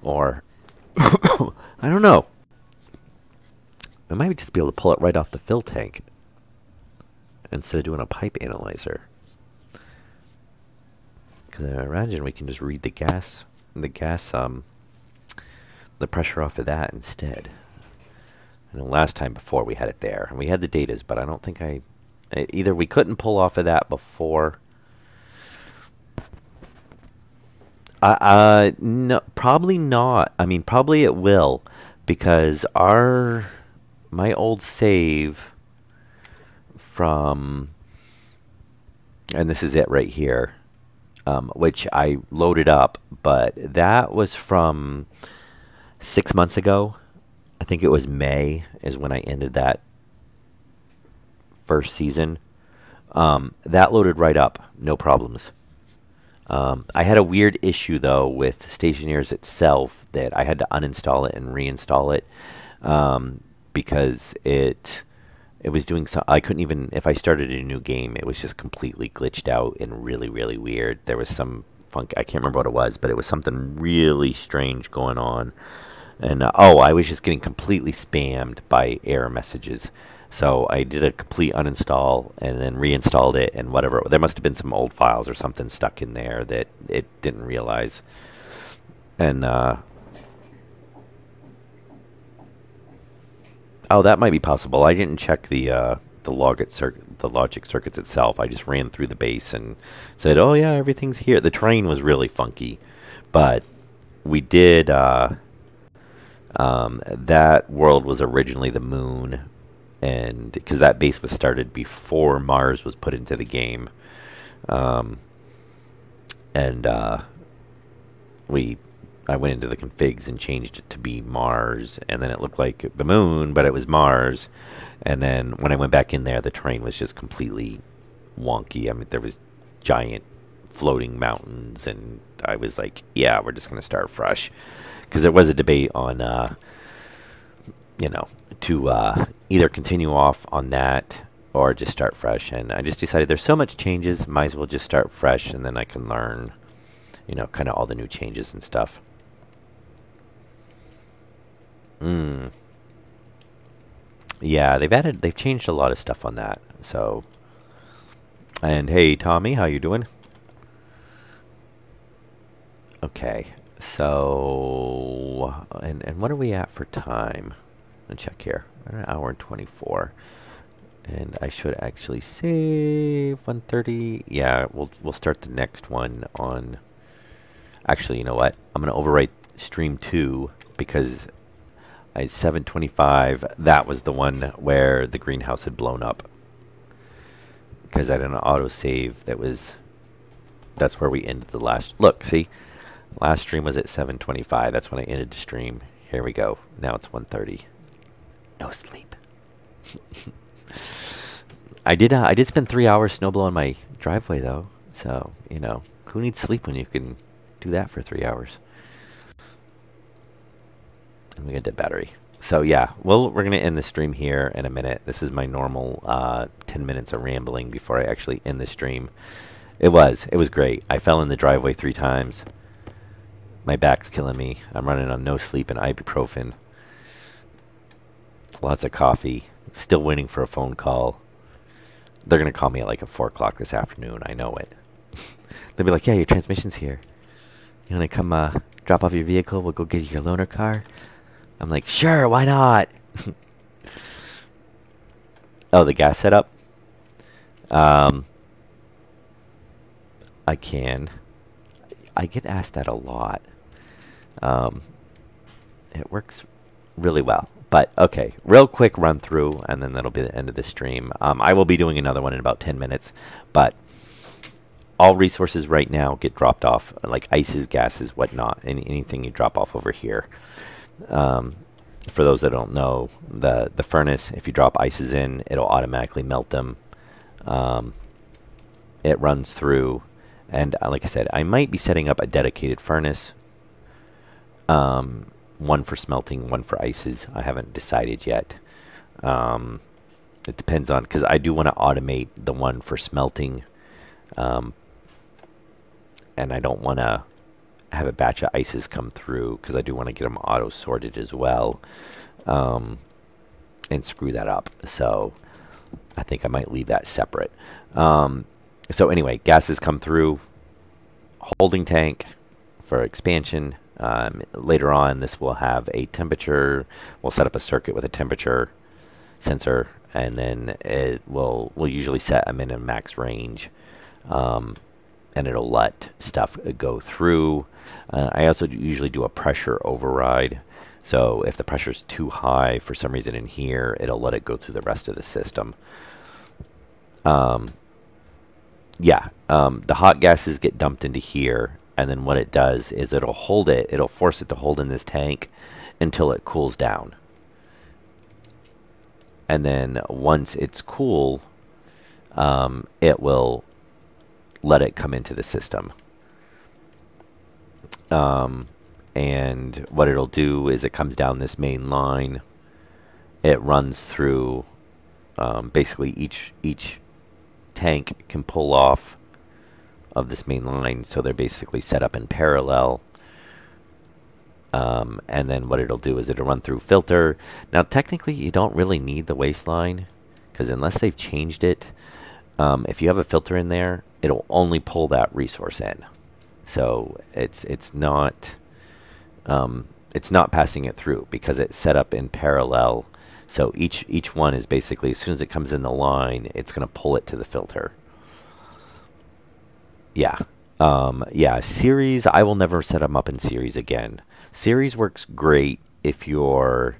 Or, I don't know. I might just be able to pull it right off the fill tank instead of doing a pipe analyzer. Because I imagine we can just read the pressure off of that instead. And the last time before we had it there, and we had the datas, but I don't think either we couldn't pull off of that before. No, probably not. I mean, probably it will, because my old save from, and this is it right here, which I loaded up, but that was from 6 months ago. I think it was May is when I ended that first season. That loaded right up, no problems. I had a weird issue though with Stationeers itself that I had to uninstall it and reinstall it because it was doing some. I couldn't even, if I started a new game, it was just completely glitched out and really, really weird. There was some funk. I can't remember what it was, but it was something really strange going on. And I was just getting completely spammed by error messages. So I did a complete uninstall and then reinstalled it and whatever. There must have been some old files or something stuck in there that it didn't realize. And that might be possible. I didn't check the logic circuits itself. I just ran through the base and said, "Oh yeah, everything's here." The terrain was really funky, but we did. That world was originally the moon. And because that base was started before Mars was put into the game, I went into the configs and changed it to be Mars, and then it looked like the moon, but it was Mars. And then when I went back in there, the terrain was just completely wonky. I mean, there was giant floating mountains, and I was like, "Yeah, we're just gonna start fresh," because there was a debate on, to either continue off on that or just start fresh. And I just decided there's so much changes, might as well just start fresh, and then I can learn, kind of all the new changes and stuff. Yeah, they've changed a lot of stuff on that. So, and hey, Tommy, how you doing? Okay, so, and what are we at for time? I'm gonna check here. We're at an hour and 24. And I should actually save 1:30. Yeah, we'll start the next one on. Actually, you know what? I'm gonna overwrite stream 2 because I had 7:25. That was the one where the greenhouse had blown up. Because I had an autosave that's where we ended the last. Look, see, Last stream was at 7:25. That's when I ended the stream. Here we go. Now it's 1:30. No sleep. I did spend 3 hours snowblowing my driveway though. So, you know, who needs sleep when you can do that for 3 hours? And we got dead battery. So yeah, well, we're gonna end the stream here in a minute. This is my normal 10 minutes of rambling before I actually end the stream. It was great. I fell in the driveway 3 times. My back's killing me. I'm running on no sleep and ibuprofen. Lots of coffee. Still waiting for a phone call. They're gonna call me at like at 4 o'clock this afternoon. I know it. They'll be like, "Yeah, your transmission's here. You wanna come drop off your vehicle? We'll go get you your loaner car." I'm like, "Sure, why not?" Oh, the gas setup. I can. I get asked that a lot. It works really well. But okay, real quick run through, and then that'll be the end of the stream. I will be doing another one in about 10 minutes, but all resources right now get dropped off, like ices, gases, whatnot, anything you drop off over here. For those that don't know, the furnace, if you drop ices in, it'll automatically melt them. It runs through, and like I said, I might be setting up a dedicated furnace. One for smelting, one for ices. I haven't decided yet. It depends on, because I do want to automate the one for smelting. And I don't want to have a batch of ices come through, because I do want to get them auto sorted as well. And screw that up. So I think I might leave that separate. So anyway, gases come through. Holding tank for expansion. Later on, this will have a temperature. We'll set up a circuit with a temperature sensor, and then we'll usually set a min and max range, and it'll let stuff go through. I also usually do a pressure override. So if the pressure's too high for some reason in here, it'll let it go through the rest of the system. The hot gases get dumped into here. And then what it does is it'll force it to hold in this tank until it cools down. And then once it's cool, it will let it come into the system. And what it'll do is it comes down this main line. It runs through, basically each tank can pull off of this main line, so they're basically set up in parallel. And then what it'll do is it'll run through filter. Now technically you don't really need the waistline, because unless they've changed it, if you have a filter in there, it'll only pull that resource in. So it's not passing it through, because it's set up in parallel. So each one is basically, as soon as it comes in the line, it's going to pull it to the filter. Yeah. Series, I will never set them up in series again. Series works great if you're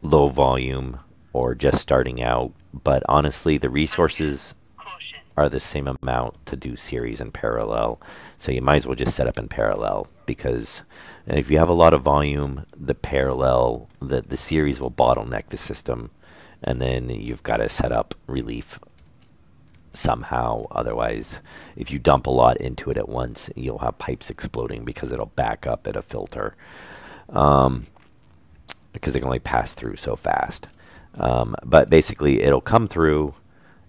low volume or just starting out, but honestly, the resources are the same amount to do series and parallel. So you might as well just set up in parallel, because if you have a lot of volume, the series will bottleneck the system, and then you've got to set up relief somehow. Otherwise, if you dump a lot into it at once, you'll have pipes exploding, because it'll back up at a filter, because it can only pass through so fast. But basically it'll come through,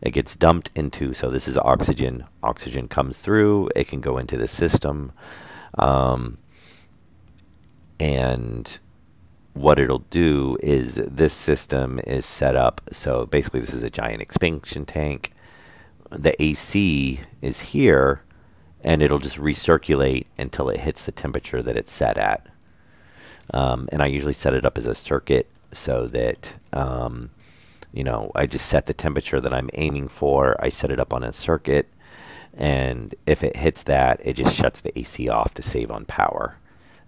it gets dumped into, so this is oxygen comes through, it can go into the system, and what it'll do is, this system is set up, so basically this is a giant expansion tank. The AC is here, and it'll just recirculate until it hits the temperature that it's set at. And I usually set it up as a circuit, so that I just set the temperature that I'm aiming for. I set it up on a circuit, and if it hits that, it just shuts the AC off to save on power,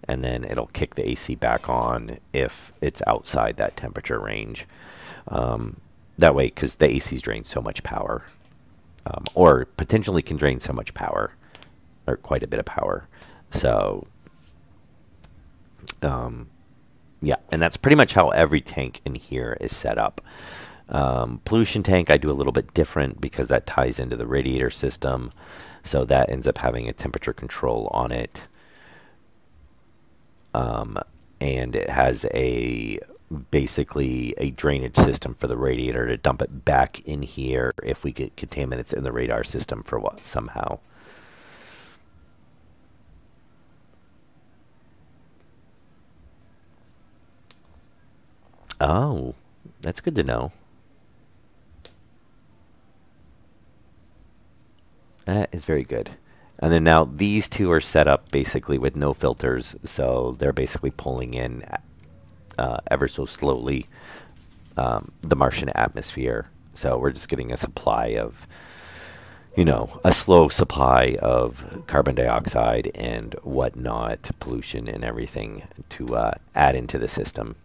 and then it'll kick the AC back on if it's outside that temperature range. That way, because the AC's drained so much power. Or potentially can drain so much power, or quite a bit of power. So, yeah, and that's pretty much how every tank in here is set up. Pollution tank I do a little bit different because that ties into the radiator system. So that ends up having a temperature control on it. And it has basically a drainage system for the radiator to dump it back in here if we get contaminants in the radar system for what somehow. Oh, that's good to know. That is very good. And then now these two are set up basically with no filters, so they're basically pulling in ever so slowly the Martian atmosphere. So we're just getting a supply of, a slow supply of carbon dioxide and whatnot, pollution and everything to add into the system.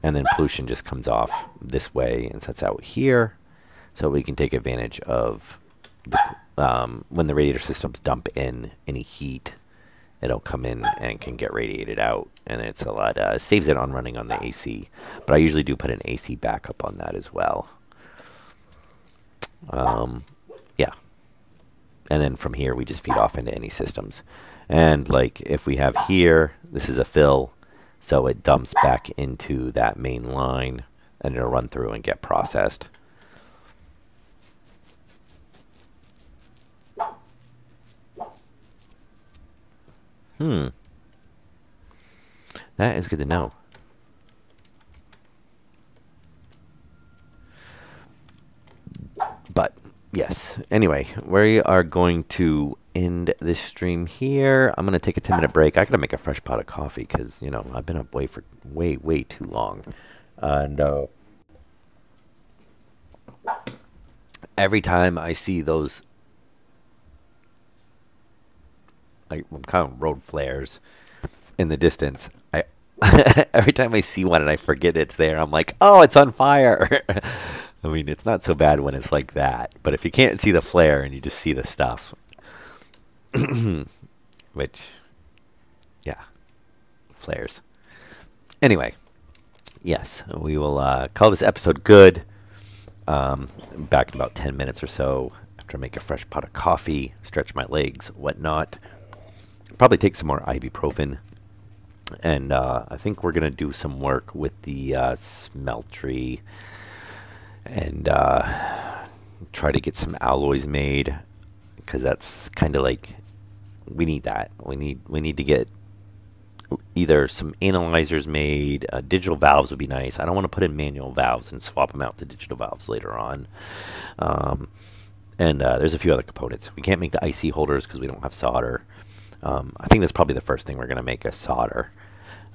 And then pollution just comes off this way and sets out here, so we can take advantage of when the radiator systems dump in any heat, it'll come in and can get radiated out, and it's a lot saves it on running on the AC. But I usually do put an AC backup on that as well. Yeah, and then from here we just feed off into any systems. And like if we have here, this is a fill, so it dumps back into that main line, and it'll run through and get processed. That is good to know. But, yes. Anyway, we are going to end this stream here. I'm going to take a 10-minute break. I got to make a fresh pot of coffee because, I've been up for way too long. And every time I see those kind of road flares in the distance, every time I see one and I forget it's there, I'm like, oh, it's on fire. I mean, it's not so bad when it's like that, but if you can't see the flare and you just see the stuff, which, yeah, flares. Anyway, yes, we will call this episode good. Back in about 10 minutes or so after I make a fresh pot of coffee, stretch my legs, whatnot. Probably take some more ibuprofen. And I think we're going to do some work with the smeltery and try to get some alloys made, because that's kind of like, we need that. We need to get either some analyzers made. Digital valves would be nice. I don't want to put in manual valves and swap them out to digital valves later on. And there's a few other components. We can't make the IC holders because we don't have solder. I think that's probably the first thing we're going to make, is solder.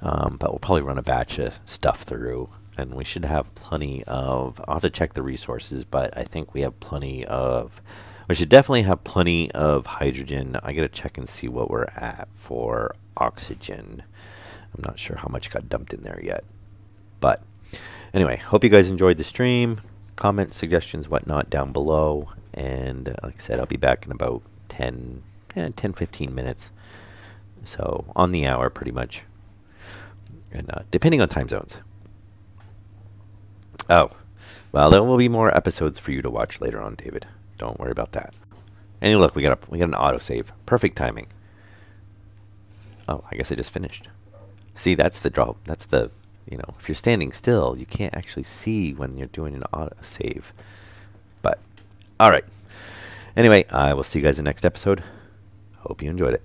But we'll probably run a batch of stuff through, and we should have plenty of, I'll have to check the resources, but I think we have we should definitely have plenty of hydrogen. I got to check and see what we're at for oxygen. I'm not sure how much got dumped in there yet. But anyway, hope you guys enjoyed the stream. Comment, suggestions, whatnot down below. And like I said, I'll be back in about 10, 15 minutes. So on the hour, pretty much. And depending on time zones. Oh, well, there will be more episodes for you to watch later on, David. Don't worry about that. And look, we got an autosave. Perfect timing. Oh, I guess I just finished. See, that's the draw. That's the, if you're standing still, you can't actually see when you're doing an autosave. But, all right. Anyway, I will see you guys in the next episode. Hope you enjoyed it.